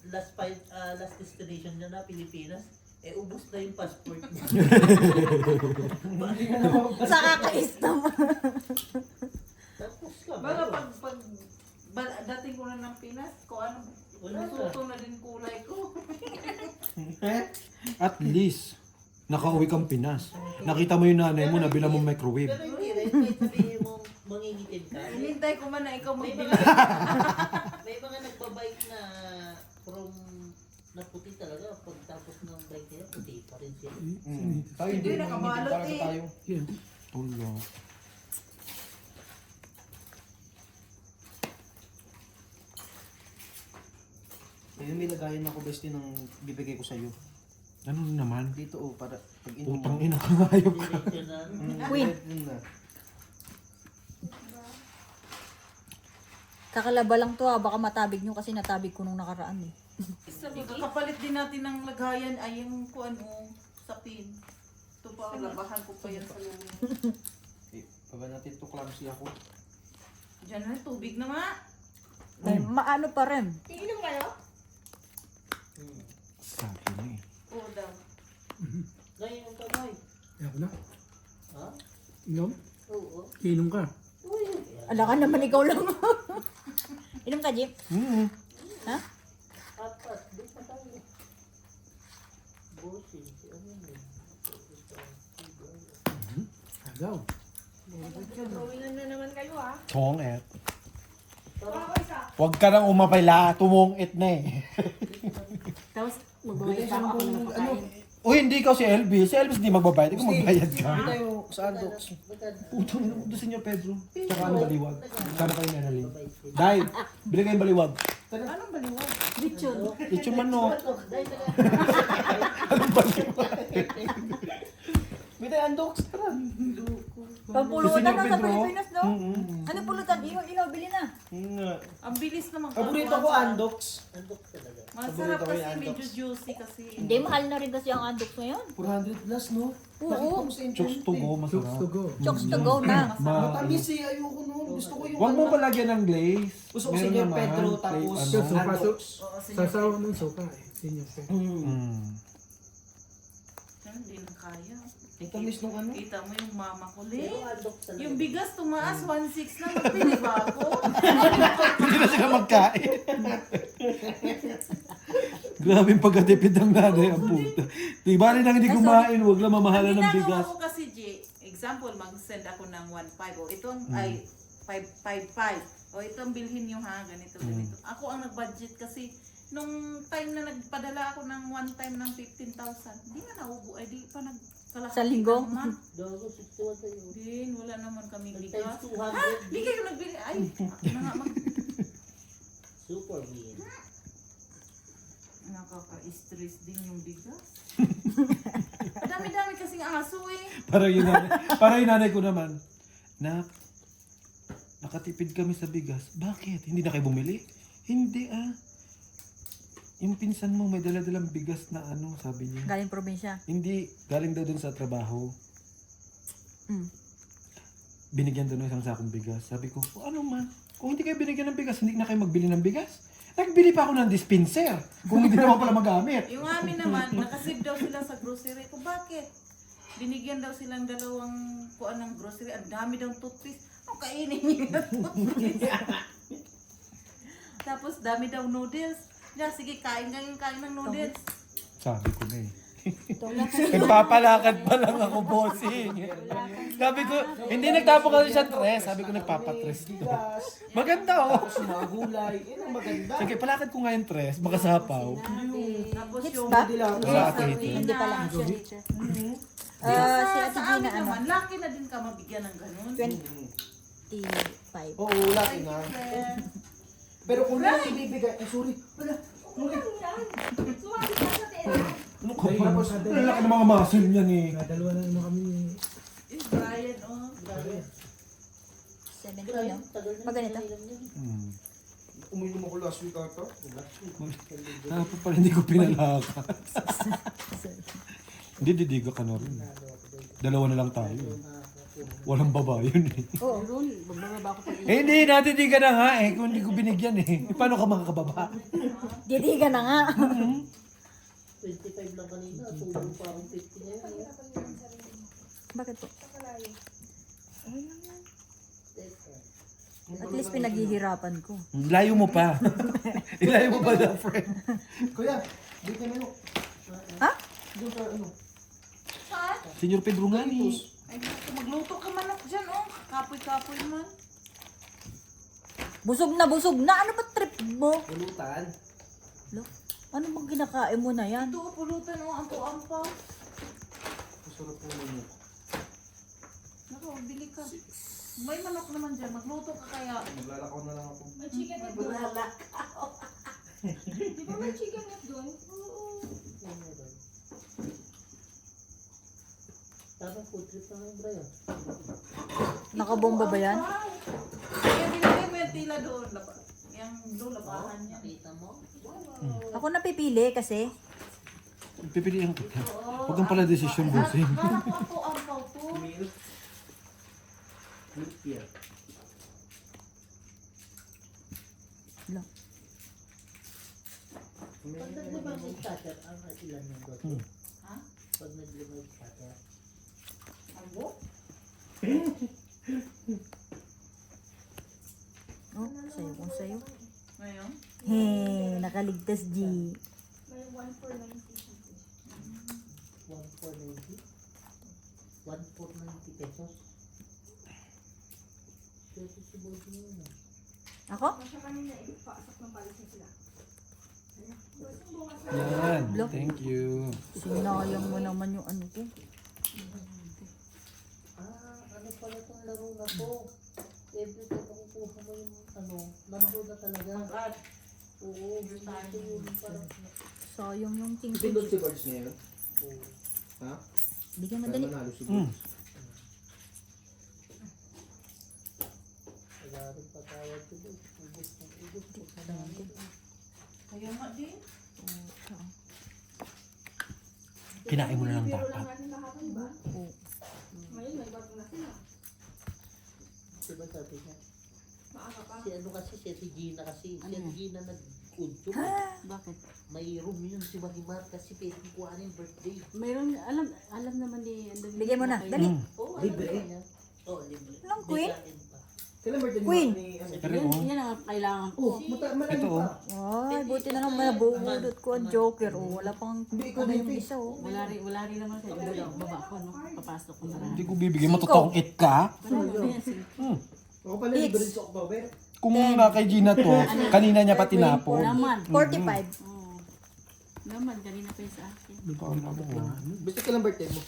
Speaker 6: destination niya na Pilipinas. Ubos na yung passport niya.
Speaker 2: Sa kakaistam.
Speaker 6: Tapos ka,
Speaker 5: Baka
Speaker 6: bago.
Speaker 5: dating ko na ng Pinas, kung ano,
Speaker 6: Wala na.
Speaker 5: nasuto na din kulay ko.
Speaker 3: At least, nakauwi kang Pinas. Nakita mo yung nanay mo, nabila mong microwave.
Speaker 6: Pero hindi rin, kahit sabihin mo mangingitim ka.
Speaker 5: Hinintay ko man na ikaw
Speaker 6: May
Speaker 5: magbili.
Speaker 6: may mga nagbabike na from naputi talaga. Pagtapos ng bike nila, puti pa rin sila.
Speaker 4: Tayo
Speaker 5: Hindi, nakabalot eh.
Speaker 4: tayo.
Speaker 3: Tulo.
Speaker 4: Ayun, may lagayan ako bestie ng bibigay ko sa'yo.
Speaker 3: Ano naman?
Speaker 4: Dito para pag inom
Speaker 3: Putang ina ka ngayok ka.
Speaker 6: Diretso na.
Speaker 2: Queen.
Speaker 4: Yun na.
Speaker 2: Kakalaba lang to baka matabig nyo kasi natabig ko nung nakaraan eh.
Speaker 5: Kapalit din natin ng lagayan ay yung kung ano, sapin. Ito pa, labahan ko pa yan sa lumin.
Speaker 4: Baba natin ito, clumsy ako.
Speaker 5: Diyan na, tubig na nga.
Speaker 2: Ay, maano pa rin.
Speaker 5: Iinom kayo?
Speaker 3: Sabi na eh.
Speaker 5: Oo daw.
Speaker 6: Ngayon ang kamay.
Speaker 7: Ayaw na.
Speaker 6: Ha?
Speaker 7: Inom?
Speaker 6: Oo.
Speaker 7: Inom ka.
Speaker 6: Uy.
Speaker 2: Ala ka naman ikaw lang. Inom ka, Jeep? Ha?
Speaker 6: Apat. Di pa tayo. Bossing. Si ano yun?
Speaker 7: Agaw.
Speaker 5: Drawingan na naman kayo ha.
Speaker 3: Chong et.
Speaker 5: Ako isa.
Speaker 3: Huwag ka nang umapila, tumong it na eh.
Speaker 1: Tapos, magbabayad pa ako ng napakain.
Speaker 3: O hindi ikaw si Elvis. Si Elvis hindi magbabayad. Ikaw magbayad ka.
Speaker 4: Hindi tayo sa Andox.
Speaker 3: Putang ina, doon Senyor Pedro. Tsaka ano baliwag. Sana kayo nanalin. Dahil, bili kayong baliwag.
Speaker 5: Anong baliwag?
Speaker 1: Lechon.
Speaker 3: Lechon manok.
Speaker 4: May tayo Andox. Tara.
Speaker 2: Pampulutan na sa
Speaker 3: Pedro.
Speaker 2: Pilipinas, no? Ano pulutan? Ilaw, bili na.
Speaker 4: Yun nga.
Speaker 5: Ang bilis naman.
Speaker 4: Paborito ko Andox.
Speaker 6: Andok talaga.
Speaker 5: Masarap
Speaker 4: Paborito ko
Speaker 5: kasi,
Speaker 4: yung
Speaker 5: medyo
Speaker 4: Andox.
Speaker 5: juicy kasi.
Speaker 2: Hindi, mahal na rin kasi ang andok ngayon.
Speaker 4: 400 plus, no?
Speaker 2: Oo.
Speaker 4: Nakita ko sa internet
Speaker 3: Chokes to go,
Speaker 7: Chokes
Speaker 3: masarap.
Speaker 7: to go.
Speaker 2: Chokes to go na.
Speaker 4: Matamis eh, ayoko nun. Gusto ko yung
Speaker 3: Huwag mo
Speaker 4: ano,
Speaker 3: palagyan ng glaze.
Speaker 4: Gusto ko
Speaker 3: Meron
Speaker 4: Senyor
Speaker 3: naman,
Speaker 4: Pedro,
Speaker 3: plate,
Speaker 4: tapos
Speaker 3: ano.
Speaker 7: Yung suka,
Speaker 4: Andox.
Speaker 5: Oo,
Speaker 7: sasawa ng suka eh. Senior sir.
Speaker 5: Hindi na kaya.
Speaker 4: Ang tamis nung ano.
Speaker 5: Kita mo yung mama ko, Le.
Speaker 6: Pero andok talaga.
Speaker 5: Yung bigas tumaas, 1.6 na. Magpili ba ako?
Speaker 3: Hindi na sila magkain. Grabe yung pagkatipid ng nanay ang puta. Di ba rin ang hindi kumain, huwag lang mamahalan ng
Speaker 5: Ginagawa
Speaker 3: bigas.
Speaker 5: ko kasi, G, example, mag-send ako ng 1.5. O, itong ay 5.5. O, itong bilhin nyo ha, ganito, ganito. Ako ang nag-budget kasi nung time na nagpadala ako ng one time ng 15,000, di na naubo, ay di pa nagkalahati
Speaker 2: Sa linggo?
Speaker 5: ng month.
Speaker 6: Dogo, 61 tayo.
Speaker 5: Din, wala naman kami
Speaker 6: Times
Speaker 5: bigas.
Speaker 6: 200.
Speaker 5: Di kayo nagbili. Ay, ako na nga
Speaker 6: Super win.
Speaker 5: nakaka-stress din yung bigas. Dami-dami kasing aso eh.
Speaker 3: Para yung nanay ko naman, nakatipid kami sa bigas. Bakit? Hindi na kayo bumili? Hindi ah. Yung pinsan mo may dala-dalang bigas na ano, sabi niya.
Speaker 2: Galing probinsya.
Speaker 3: Hindi, galing daw dun sa trabaho.
Speaker 2: Mm.
Speaker 3: Binigyan daw ng isang sakong bigas. Sabi ko, ano man, kung hindi kayo binigyan ng bigas, hindi na kayo magbili ng bigas. Nagbili pa ako ng dispenser, kung hindi naman pala magamit.
Speaker 5: Yung amin naman, nakasave daw sila sa grocery. Kung bakit? Binigyan daw silang dalawang kuan ng grocery. Ang dami daw toothpaste. Ang kainin niyo yung toothpaste. Tapos dami daw noodles. Yeah, sige, kain ng noodles.
Speaker 3: Sabi ko na eh. Nagpapalakad pa lang ako, bossing. Sabi ko, hindi nagtapon kasi siya tres. Sabi ko, nagpapatres. Maganda, oh.
Speaker 4: Tapos yung mga gulay. Yan ang maganda.
Speaker 3: Sige, palakad ko nga yung tres. Makasapaw.
Speaker 5: Tapos
Speaker 2: Hits
Speaker 5: yung
Speaker 2: ba?
Speaker 3: Wala ate dito.
Speaker 2: Hindi pala.
Speaker 5: sa,
Speaker 2: Si Ate
Speaker 5: sa
Speaker 2: Gina,
Speaker 5: amin
Speaker 2: ano?
Speaker 5: naman, laki na din ka mabigyan ng ganun.
Speaker 2: 25.
Speaker 4: Oo, laki na. Pero kung hindi mo ibibigay, ay sorry. Wala.
Speaker 3: Ano ka ba? Ang laki ng mga muscle niyan eh.
Speaker 7: Dalawa na naman kami.
Speaker 5: Eh, Brian, oh.
Speaker 2: 70, no? Pag ganito.
Speaker 4: Uminom ako last week ata.
Speaker 3: Dapat pala hindi ko pinalakas. Hindi, didiga ka na rin. Dalawa na lang tayo. Walang baba yun eh.
Speaker 2: Oo.
Speaker 1: Ron, magbababa ko pa
Speaker 3: Eh hindi, natidiga na nga eh. Kung hindi ko binigyan eh. Paano ka makakababa?
Speaker 2: Ditiga na nga.
Speaker 6: 25 lang kanina. Tulong parang 50 na yun.
Speaker 2: Bakit po? At least pinaghihirapan ko.
Speaker 3: Layo mo pa. Ilayo mo pa na, friend.
Speaker 4: Kuya, bigyan mo.
Speaker 2: Ha?
Speaker 4: Doon sa ano.
Speaker 5: Saan?
Speaker 3: Senyor Pedro nga ni.
Speaker 5: Ay, naku, magluto ka manok dyan, oh. Kapoy-kapoy man.
Speaker 2: Busog na. Ano ba trip mo?
Speaker 4: Pulutan.
Speaker 2: Lo, ano bang kinakain mo na yan?
Speaker 5: Ito, pulutan, oh. Ampo-ampo.
Speaker 4: Masarap po naman.
Speaker 5: Naku, bili ka. May manok naman dyan. Magluto ka kaya.
Speaker 4: Maglalakaw na lang ako.
Speaker 6: Tama, food trip na ngayon, Brian.
Speaker 2: Nakabomba ba yan?
Speaker 5: Kaya nilagay mo yung tila doon. Yung doon, labahan niya.
Speaker 6: Kita mo?
Speaker 2: Ako napipili kasi.
Speaker 3: Pipiliin ko. Huwag kang pala desisyon, bossing.
Speaker 5: Kala ko ampo-ampaw to.
Speaker 4: Milk. Milk beer.
Speaker 2: Lo.
Speaker 6: Pag naglima yung starter, ang ilan yung doon?
Speaker 5: Ha?
Speaker 6: Pag naglima yung starter.
Speaker 5: Ambo?
Speaker 2: Oh, sayo kung sayo.
Speaker 5: Ngayon?
Speaker 2: He, nakaligtas G.
Speaker 6: 1,490? 1,490 pesos? Pesos si Bossing yun ah.
Speaker 2: Ako?
Speaker 3: Yan. Thank you.
Speaker 2: Sinayang mo naman yung ano ko.
Speaker 6: Ano pala itong laro na to? Every time makukuha mo yung ano, laro na talaga.
Speaker 5: Mag-add.
Speaker 6: Oo, gusto yun parang
Speaker 2: Sayang yung
Speaker 4: Pindot
Speaker 2: tingko.
Speaker 4: si Birds niya yun?
Speaker 6: oo.
Speaker 4: Ha?
Speaker 2: Bigyan
Speaker 4: Kaya
Speaker 2: madali.
Speaker 4: manalo si Birds.
Speaker 6: Nagarin patawad ko doon. Ubus ng ubus.
Speaker 5: Kaya nga din.
Speaker 3: Kinain mo na lang dapat.
Speaker 2: Oh.
Speaker 6: Diba sabi niya? Si ano kasi, si Ate Gina kasi. Si
Speaker 1: Ano
Speaker 6: Ate
Speaker 1: yan?
Speaker 6: Gina nag-udyo.
Speaker 1: Bakit?
Speaker 6: May room yun si Marimar kasi pwede kuhanin birthday.
Speaker 1: Mayroon, alam naman ni...
Speaker 2: Bigyan mo na. Dali.
Speaker 6: Oo,
Speaker 4: Libre?
Speaker 6: niya. Oo, libre.
Speaker 2: Anong
Speaker 6: May
Speaker 2: queen?
Speaker 6: kain pa.
Speaker 4: Kailan birthday
Speaker 2: Queen.
Speaker 4: ni ano?
Speaker 3: Pero
Speaker 1: Yan,
Speaker 3: oh,
Speaker 1: yan ang kailangan ko.
Speaker 4: Oh, malaki
Speaker 3: ito oh.
Speaker 4: pa.
Speaker 2: Ay, buti na lang mabuhudot ko ang Joker. Oh, wala pang ano yung isa oh.
Speaker 1: Wala rin naman sa iba daw. Baba ko, no? Papasok ko na rin.
Speaker 3: Hindi ko bibigyan. Matutongit ka.
Speaker 4: Ako pala libre sa October.
Speaker 3: Kung na kay Gina to, kanina niya pa tinapon.
Speaker 1: Naman.
Speaker 2: 45.
Speaker 1: Oo. Naman, kanina pa yun sa akin.
Speaker 4: Basta kailan birthday mo?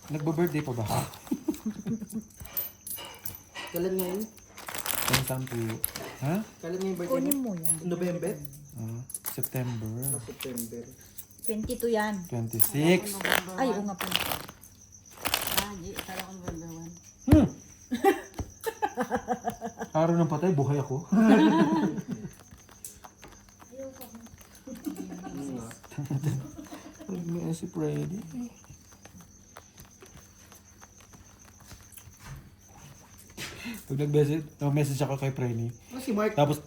Speaker 3: Nagba-birthday pa ba?
Speaker 4: Kailan ngayon?
Speaker 3: Kung saan po? Ha?
Speaker 4: Kailan ngayon birthday
Speaker 2: Kunin
Speaker 4: mo?
Speaker 2: mo yan.
Speaker 4: November?
Speaker 3: September.
Speaker 4: September.
Speaker 2: 22 yan.
Speaker 3: 26.
Speaker 2: Ay, oo nga pala.
Speaker 1: Kala ko November 1.
Speaker 3: Araw ng patay, buhay ako. May si Freddy. Pag nag-message ako kay Freddy,
Speaker 4: Ah, si Mark.
Speaker 3: tapos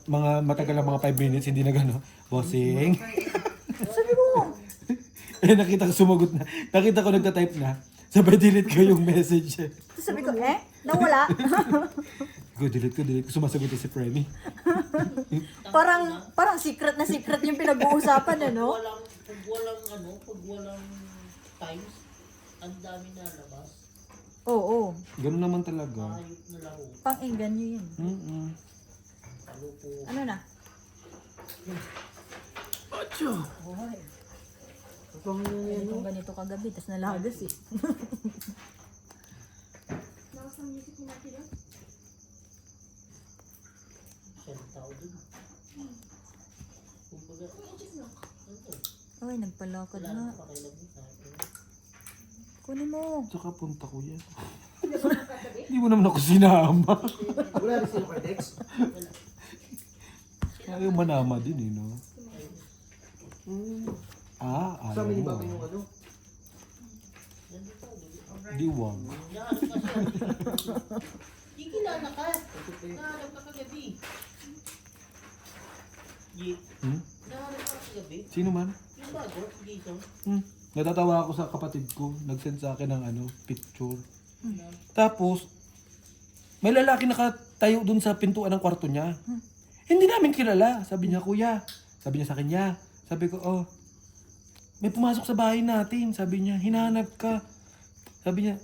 Speaker 3: matagal lang mga 5 minutes, hindi na gano'n. Bossing.
Speaker 2: Sabi mo,
Speaker 3: Nakita ko sumagot na. Nakita ko nagta-type na. Sabay delete ko yung message.
Speaker 2: sabi ko, nawala.
Speaker 3: Delete ko. Sumasagot na si Freddy.
Speaker 2: Parang secret na secret yung pinag-uusapan, ano?
Speaker 6: Pag walang times, ang dami na labas.
Speaker 2: Oo.
Speaker 3: Ganun naman talaga.
Speaker 6: Ayot na laro.
Speaker 2: Pang-inggan nyo yun.
Speaker 3: Mm-mm.
Speaker 6: Palupo.
Speaker 2: Ano na?
Speaker 3: Acho!
Speaker 2: Buhay. Kung ganito kagabi, tas nalagas eh.
Speaker 6: Siyang tao dun. Kumbaga,
Speaker 2: Ay, nagpalakad
Speaker 6: wala
Speaker 2: na.
Speaker 6: nang pakialam mo sa akin.
Speaker 2: Kunin mo.
Speaker 3: Tsaka punta ko yan. Hindi mo naman ako sinama.
Speaker 4: Wala rin sino kay Dex.
Speaker 3: Ayaw manama din eh, no?
Speaker 4: Sa amin
Speaker 3: ayaw
Speaker 4: iba
Speaker 3: mo.
Speaker 4: yung ano.
Speaker 3: Diwang.
Speaker 6: Nahanap ka siya. Di kilala ka. Nahanap ka kagabi. Jeep.
Speaker 3: Hmm?
Speaker 6: Nahanap ka kagabi.
Speaker 3: Sino man?
Speaker 6: Yung bago, Jason.
Speaker 3: Natatawa ako sa kapatid ko. Nag-send sa akin ng picture. Tapos, may lalaki nakatayo dun sa pintuan ng kwarto niya. Hindi namin kilala. Sabi niya, kuya. Sabi niya sa kanya. Sabi ko, oh, may pumasok sa bahay natin. Sabi niya, hinahanap ka. Sabi niya,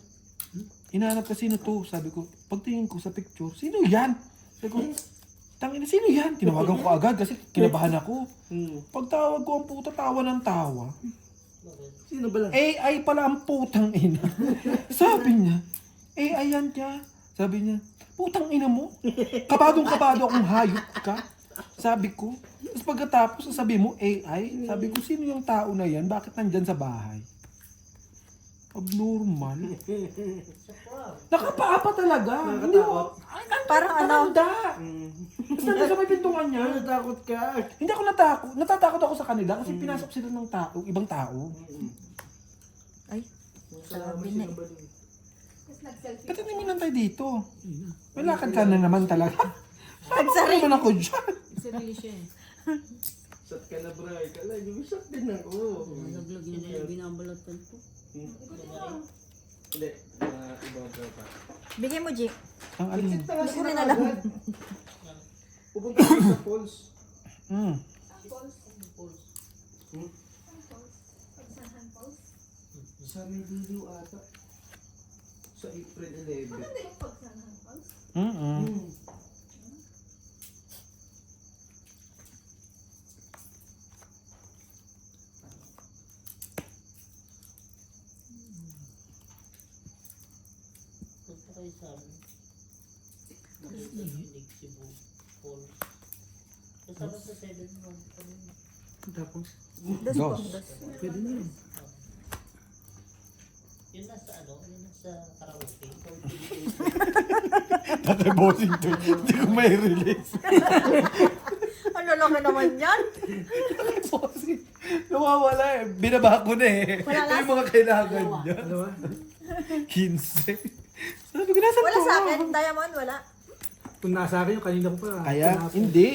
Speaker 3: hinahanap ka sino to? Sabi ko, pagtingin ko sa picture, sino yan? Sabi ko, tangina, sino yan? Tinawagan ko agad kasi kinabahan ako. Pagtawag ko ang puta, tawa ng tawa.
Speaker 4: Sino ba lang?
Speaker 3: AI pala ang putang ina. Sabi niya, AI yan niya. Sabi niya, putang ina mo. Kabadong-kabado akong hayop ka. Sabi ko. Tapos pagkatapos, sabi mo, AI. Sabi ko, sino yung tao na yan? Bakit nandyan sa bahay? Abnormal. Nakapaa pa talaga. Hindi mo.
Speaker 2: Parang ano?
Speaker 3: Matanda. Basta nasa may pintungan niya.
Speaker 4: Natakot ka.
Speaker 3: Hindi ako natakot. Natatakot ako sa kanila kasi pinasok sila ng tao, ibang tao.
Speaker 2: Ay, sabi na eh.
Speaker 3: Ba't hindi tayo dito? May lakad ka na naman talaga.
Speaker 2: Nagsarili.
Speaker 3: Naman ako dyan.
Speaker 1: Sarili siya eh.
Speaker 4: Shot ka na bray. Kala yung shot din ako.
Speaker 1: Nalaglag niya na yung binabalatan ko.
Speaker 4: Hindi. Ibang pa.
Speaker 2: Bigay mo, G.
Speaker 3: Ang alin?
Speaker 2: Hindi ko rin alam.
Speaker 4: Pupunta ko sa falls. Sa may liliw ata. Sa April 11.
Speaker 6: Punta kayo sa amin. Nakikinig Cebu Falls. Kasama sa 7 months kami.
Speaker 4: Tapos?
Speaker 2: Dos po, dos.
Speaker 4: Pwede na yun.
Speaker 6: Yun nasa yun nasa karaoke.
Speaker 3: Tatay bossing to. Hindi ko may release.
Speaker 2: Ang lalaki naman yan.
Speaker 3: Tatay bossing. Nawawala eh. Binaba ko na eh.
Speaker 2: Wala
Speaker 3: Ito yung mga kailangan niya.
Speaker 4: Ano ba?
Speaker 3: 15. Sabi ko, nasan
Speaker 2: Wala
Speaker 3: to?
Speaker 2: sa akin, Diamond, wala.
Speaker 7: Kung nasa akin yung kanina ko pa.
Speaker 3: Kaya,
Speaker 7: Pinasok.
Speaker 3: hindi.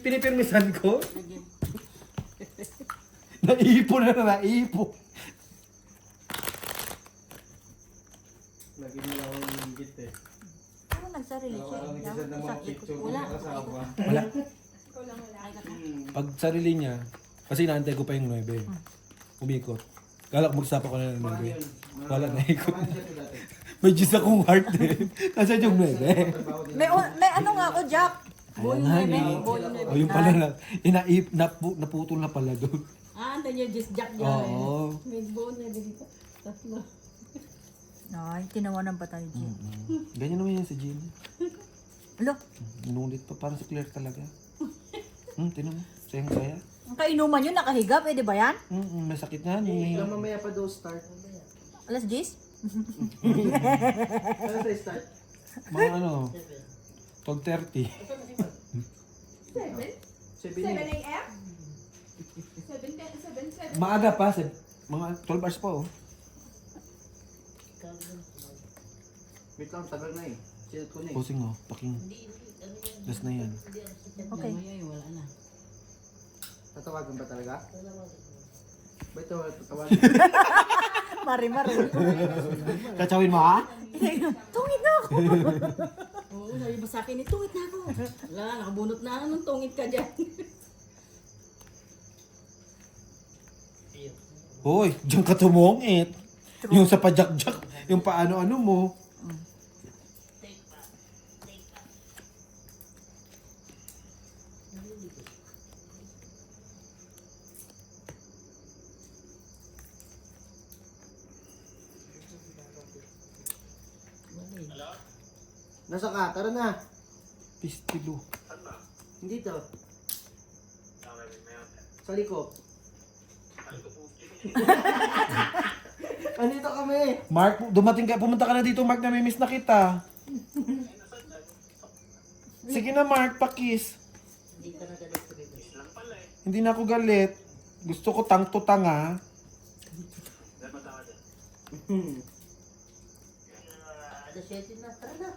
Speaker 3: Pinipirmisan ko. Naipo na naipo.
Speaker 4: Lagi mo lang akong nanggit eh.
Speaker 2: Ano nagsarili siya?
Speaker 4: Nagkasad ng mga picture ko
Speaker 1: Wala.
Speaker 4: ng kasama.
Speaker 3: Wala. Pag sarili niya, kasi inaantay ko pa yung 9. Umikot. Kala ko magsapa ko na ng 9. Wala na ikot. May Diyos akong heart eh. Nasaan yung 9?
Speaker 2: May ano nga ako, Jack.
Speaker 3: Ayan na yun. O yung pala na, naputol na pala doon.
Speaker 1: Andan niya just jack niya.
Speaker 3: Oo.
Speaker 1: May bone niya dito. Tatlo.
Speaker 2: Ay, tinawanan pa tayo, G.
Speaker 3: Ganyan naman yan si Jean.
Speaker 2: Alo,
Speaker 3: Inulit pa, parang si Claire talaga. Tinan mo, sayang-saya.
Speaker 2: ang kainuman yun, nakahiga, pwede ba yan?
Speaker 3: May sakit na ni.
Speaker 4: Ilang mamaya pa daw start.
Speaker 2: Alas 10?
Speaker 4: Ano sa start?
Speaker 3: Mga ano, 12:30.
Speaker 4: 7
Speaker 8: a.m.?
Speaker 3: Maaga pa, mga 12 hours pa oh.
Speaker 4: Wait lang, tagal na eh. Chill ko na eh.
Speaker 3: Posing oh, paking. Last na yan.
Speaker 2: Okay.
Speaker 1: Mamaya yun, wala na.
Speaker 4: Tatawagan ba talaga? Ba't tatawagan?
Speaker 2: Mari-mari.
Speaker 3: Kachawin mo ha?
Speaker 2: Tungin na ako.
Speaker 1: Oo, sabi ba sa akin, itungit na ako. Wala, nakabunot na ako nung tungit ka dyan.
Speaker 3: Hoy, diyan ka tumungit. Yung sa pajakjak, yung paano-ano mo.
Speaker 4: Nasa ka? Tara na.
Speaker 3: Pistilo.
Speaker 4: Hindi to. Sa liko. Andito kami.
Speaker 3: Mark, dumating ka, pumunta ka na dito, Mark, namimiss na kita. Sige na, Mark, pakis.
Speaker 6: Hindi ka na galit sa bebe.
Speaker 3: Hindi na ako galit. Gusto ko tang-tutang, ha?
Speaker 6: Alas 7 na, tara na.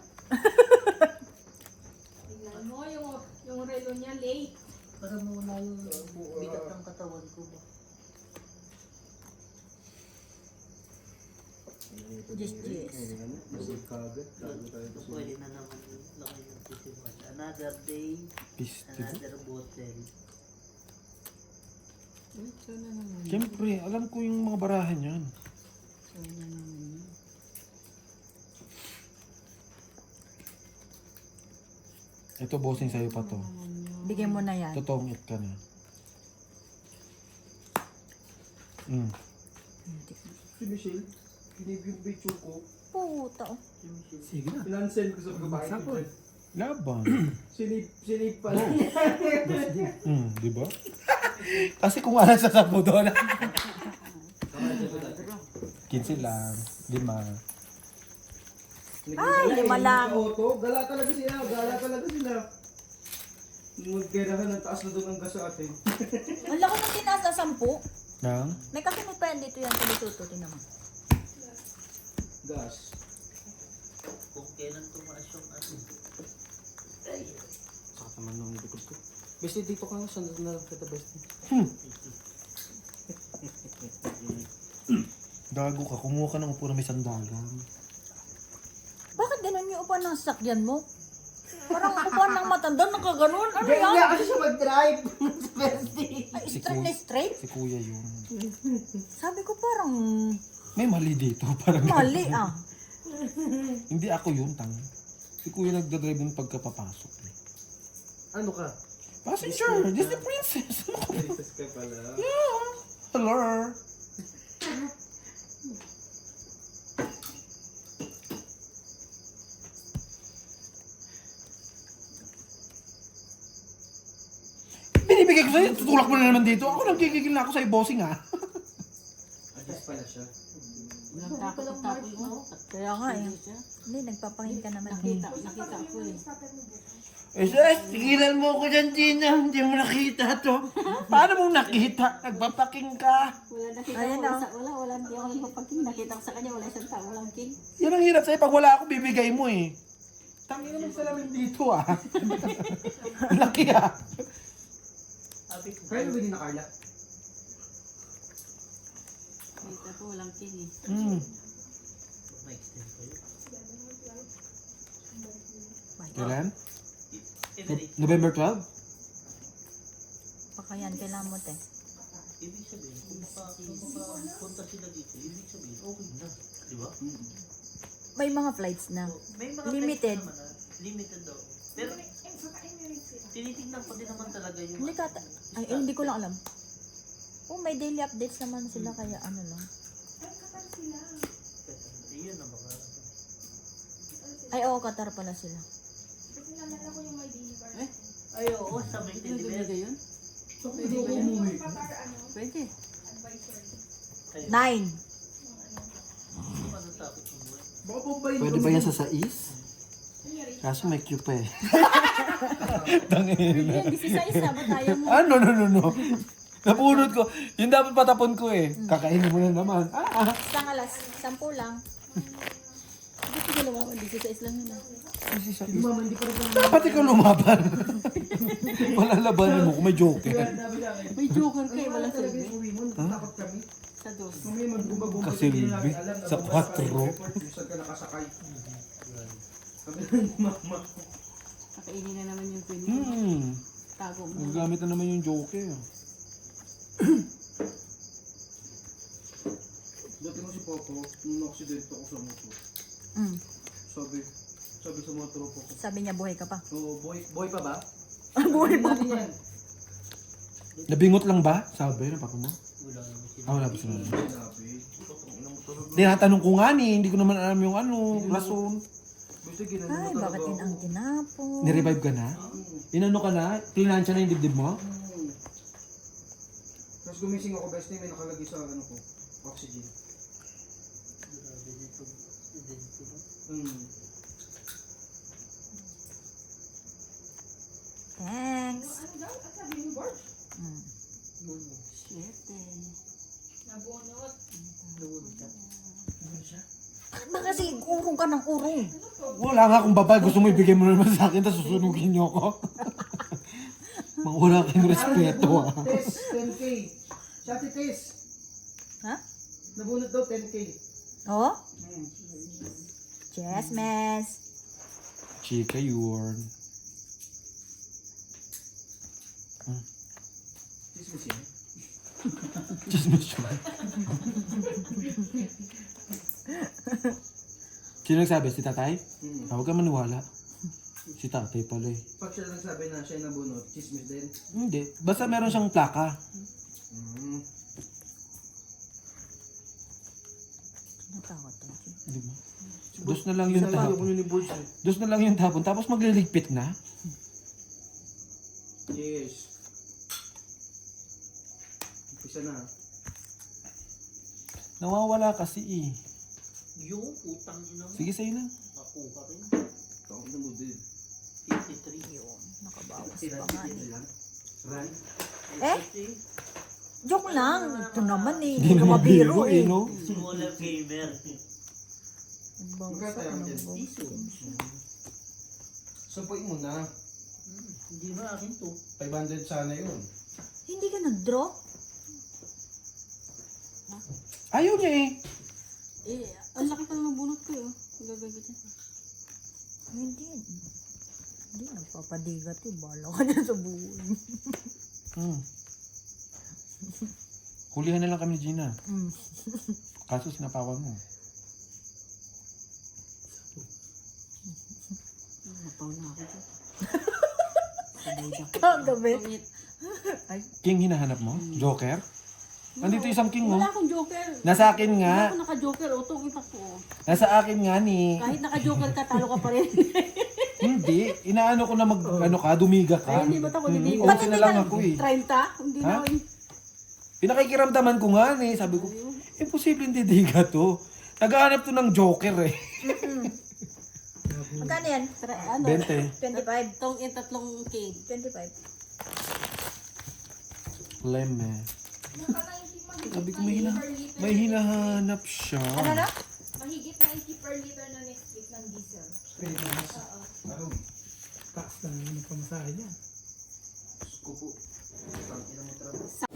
Speaker 1: Tingnan mo, yung relo niya late.
Speaker 6: Para muna yung bigat ng katawan ko ba.
Speaker 2: Yes.
Speaker 6: Pwede na naman laki ng tisiman. Another day,
Speaker 3: Pistilo.
Speaker 6: another bottle.
Speaker 1: Ito na naman.
Speaker 3: Siyempre, alam ko yung mga barahan yan.
Speaker 1: Ito na naman.
Speaker 3: Ito, bossing sa'yo pa to.
Speaker 2: Bigyan mo na yan.
Speaker 3: Totongit ka na. Mm.
Speaker 4: Si Michelle, kinib yung picture ko.
Speaker 2: Puta oh.
Speaker 7: Sige na.
Speaker 4: Pinansend ko sa babae.
Speaker 7: Basta po eh.
Speaker 3: Laban.
Speaker 4: Sinip pala.
Speaker 3: Di ba? Kasi kung ano sa sapo doon. 15 lang. 5.
Speaker 2: Lima lang.
Speaker 4: Auto. Gala talaga sila. Magkerahan ng taas na doon ang gas sa atin.
Speaker 2: Ang laki ng tinaas na 10.
Speaker 3: Nang?
Speaker 2: May kasunod pa yan dito yan sa lituto. Tingnan mo.
Speaker 4: Gas.
Speaker 6: Kung kailan tumaas yung ano.
Speaker 4: Sakit naman nung likod ko. Besti dito ka nga. Saan na lang kita besti?
Speaker 3: Gago ka. Kumuha ka ng upo na may sandalan.
Speaker 2: Bakit ganun yung upuan ng sasakyan mo? Parang upuan ng matanda, nakaganon. Ano
Speaker 4: Kaya
Speaker 2: yan?
Speaker 4: nga kasi siya mag-drive. Besti.
Speaker 2: Ay, straight na straight?
Speaker 3: Si kuya yun.
Speaker 2: Sabi ko parang
Speaker 3: May mali dito. Parang
Speaker 2: mali ah.
Speaker 3: Hindi ako yun, tang. Si kuya nagdadrive yung pagkapapasok.
Speaker 4: Ano ka?
Speaker 3: Passenger! Disney princess! Ano ka?
Speaker 4: Princess ka pala.
Speaker 3: Hello! Binibigay ko sa'yo, tutulak mo na naman dito. Ako nagkikigil na ako sa'yo, bossing ha.
Speaker 4: Ayos pala siya.
Speaker 1: Walang takot mo.
Speaker 2: Kaya nga eh. Hindi, nagpapahin ka naman.
Speaker 1: Nakita ko eh.
Speaker 3: Eh, tigilan mo ako dyan, Gina. Hindi mo nakita to. Paano mong nakita? Nagpapaking ka.
Speaker 1: Wala nakita
Speaker 2: Ayan
Speaker 1: ko.
Speaker 2: na.
Speaker 1: Wala. Hindi ako nagpapagking. Nakita ko sa kanya. Wala isang tao. Walang king.
Speaker 3: Yan ang hirap sa'yo. Pag wala ako, bibigay mo eh. Tangin naman salamin dito ah. Laki ah.
Speaker 4: Kaya mo na Carla?
Speaker 1: Nakita ko. Walang king eh.
Speaker 6: Ma-extend kayo.
Speaker 3: Kailan?
Speaker 6: Every,
Speaker 3: November 12?
Speaker 2: Baka yan, kailangan mo te.
Speaker 6: ibig sabihin, kung makapunta sila dito, ibig sabihin, okay na. Di ba?
Speaker 2: May mga flights na.
Speaker 6: May mga
Speaker 2: Limited.
Speaker 6: flights naman, limited daw. Pero, tinitingnan ko din naman talaga yung...
Speaker 2: Hindi ka, ay hindi ko lang alam. Oh, may daily updates naman sila kaya ano lang.
Speaker 6: Yun na baka.
Speaker 2: Ay oo, Qatar pala sila.
Speaker 6: Ay, oo, sa may
Speaker 1: Ito
Speaker 6: tinimer.
Speaker 1: talaga yun?
Speaker 4: Pwede ko umuwi.
Speaker 1: Pwede.
Speaker 2: 9.
Speaker 6: Ano tapos yung buwan?
Speaker 4: Baka pambayin
Speaker 3: Pwede ba yan sa sais? Kaso may Q pa eh. Tangin na.
Speaker 1: Yan, 16 na ba tayo mo?
Speaker 3: Ah, no. Napunod ko. Yung dapat patapon ko eh. Kakainin mo na naman.
Speaker 2: Isang alas, 10 lang.
Speaker 1: Bakit ka lumaban? 16 lang yun ah.
Speaker 4: Mama, hindi pa rin
Speaker 3: Dapat ikaw lumaban. Malalabanan mo kung may joker.
Speaker 1: May joker ka eh. Walang silbi.
Speaker 4: uwi mo. Takot kami.
Speaker 1: Sa dos.
Speaker 4: Mamaya magbumba-bumba.
Speaker 3: Kasilbi. Sa 4.
Speaker 4: Saan ka nakasakay. Sabi ng mama.
Speaker 1: Kakainin na naman yung pin ko. Tago mo.
Speaker 3: Nagamit na naman yung joker.
Speaker 4: Dati mo si Papa, nung na-accident ako sa motor.
Speaker 2: Mm.
Speaker 4: Sabi sa mga tropa ko.
Speaker 2: Sabi niya buhay ka pa.
Speaker 4: Oo, boy pa ba?
Speaker 2: Buhay pa.
Speaker 4: Ano yan?
Speaker 3: Nabingot lang ba? Sabi na papa mo?
Speaker 6: Wala naman sila.
Speaker 3: Wala ba sinabi?
Speaker 4: Sinabi. Tulog na.
Speaker 3: Tinatanong ko nga ni, hindi ko naman alam yung rason.
Speaker 4: Basta ginano
Speaker 2: Ay,
Speaker 4: mo
Speaker 2: bakit
Speaker 4: talaga
Speaker 2: din ang
Speaker 4: ako.
Speaker 2: tinapon?
Speaker 3: Nirevive ka na? Inano ka na? Klinansya na yung dibdib mo?
Speaker 4: Tapos gumising ako, best may nakalagay sa ano ko, oxygen.
Speaker 6: Grabe din pag ganito ba?
Speaker 2: Thanks. Mm.
Speaker 1: Shit eh.
Speaker 2: Baka kasi urong ka ng urong.
Speaker 3: Wala nga akong babae. Gusto mo ibigay mo naman sa akin, tapos susunugin niyo ako. Mga wala kayong respeto ah.
Speaker 4: Tess, 10K. Shati Tess.
Speaker 2: Ha?
Speaker 4: Nabunot daw 10K.
Speaker 2: Oh? Yes, miss.
Speaker 3: Chika yun.
Speaker 4: Chismis yan.
Speaker 3: Chismis yun. Sino nagsabi? Si tatay? Huwag ka maniwala. Si tatay pala eh.
Speaker 4: Pag siya nagsabi na siya nabunot, chismis din.
Speaker 3: Hindi. Basta meron siyang plaka.
Speaker 2: Natakot tayo.
Speaker 3: Di ba? Dos na lang yung
Speaker 4: Ayaw ko
Speaker 3: tapon.
Speaker 4: yun ni Bulls eh.
Speaker 3: Dos na lang yung tapon. Tapos magliligpit na.
Speaker 4: Yes. Umpisa na.
Speaker 3: Nawawala kasi eh.
Speaker 6: Yung utang ina mo.
Speaker 3: Sige sa'yo na.
Speaker 6: Nakuha rin.
Speaker 4: Takot na mo din.
Speaker 6: 53
Speaker 2: Yun, nakabawas
Speaker 4: Tira,
Speaker 2: pa nga
Speaker 4: tira
Speaker 2: eh.
Speaker 4: lang. Ran.
Speaker 2: Eh? Joke lang. Ito naman eh.
Speaker 3: Hindi
Speaker 2: Hindi ka
Speaker 3: naman
Speaker 2: mabiro
Speaker 3: biro
Speaker 2: eh.
Speaker 3: eh, no?
Speaker 6: Smaller gamer.
Speaker 2: Bangsa
Speaker 4: Magkatayo
Speaker 2: ka
Speaker 4: mo
Speaker 2: ng
Speaker 4: dyan.
Speaker 2: bangsa.
Speaker 4: Sampuin mo na.
Speaker 6: Hindi ba akin to?
Speaker 7: 500 sana yun.
Speaker 2: Hindi ka nag-draw?
Speaker 3: Ayaw niya eh.
Speaker 1: Eh, ang laki pa ng bunot ko eh. Ang gagawin ko.
Speaker 2: Hindi. Hindi, nagpapadigat eh. Bahala ka dyan sa buhay.
Speaker 3: Hulihan na lang kami ni Gina.
Speaker 2: Mm.
Speaker 3: Kaso sinapawan mo.
Speaker 1: Napaw na ako dyan. Sabay na.
Speaker 2: Kagabi.
Speaker 1: Pangit.
Speaker 3: King hinahanap mo? Joker? Nandito isang king mo.
Speaker 1: Wala akong joker.
Speaker 3: Nasa akin
Speaker 1: Wala
Speaker 3: nga.
Speaker 1: akong naka-joker. O, itong itak ko. oh.
Speaker 3: Nasa akin nga ni.
Speaker 1: Kahit naka-joker ka, talo ka pa rin.
Speaker 3: Hindi. Inaano ko na ano ka, dumiga ka.
Speaker 1: Ay, hindi ba't ako dumiga?
Speaker 3: Oo,
Speaker 1: Ba't
Speaker 3: na
Speaker 1: hindi
Speaker 3: lang
Speaker 1: ka
Speaker 3: ako eh.
Speaker 1: 30? Hindi
Speaker 3: Ha?
Speaker 1: na ako eh.
Speaker 3: Pinakikiramdaman ko nga ni. Sabi ko, imposible hindi diga to. Naghahanap to ng Joker eh.
Speaker 2: Magkano yan?
Speaker 1: Ano?
Speaker 3: 20.
Speaker 2: 25.
Speaker 1: Itong tatlong cake.
Speaker 2: 25.
Speaker 3: Leme. Sabi ko may hinahanap siya.
Speaker 2: Ano na?
Speaker 8: Mahigit 90 per liter na next week ng diesel.
Speaker 7: Tax na yung pamasahe niya.
Speaker 4: Kupo. Tangina mo talaga.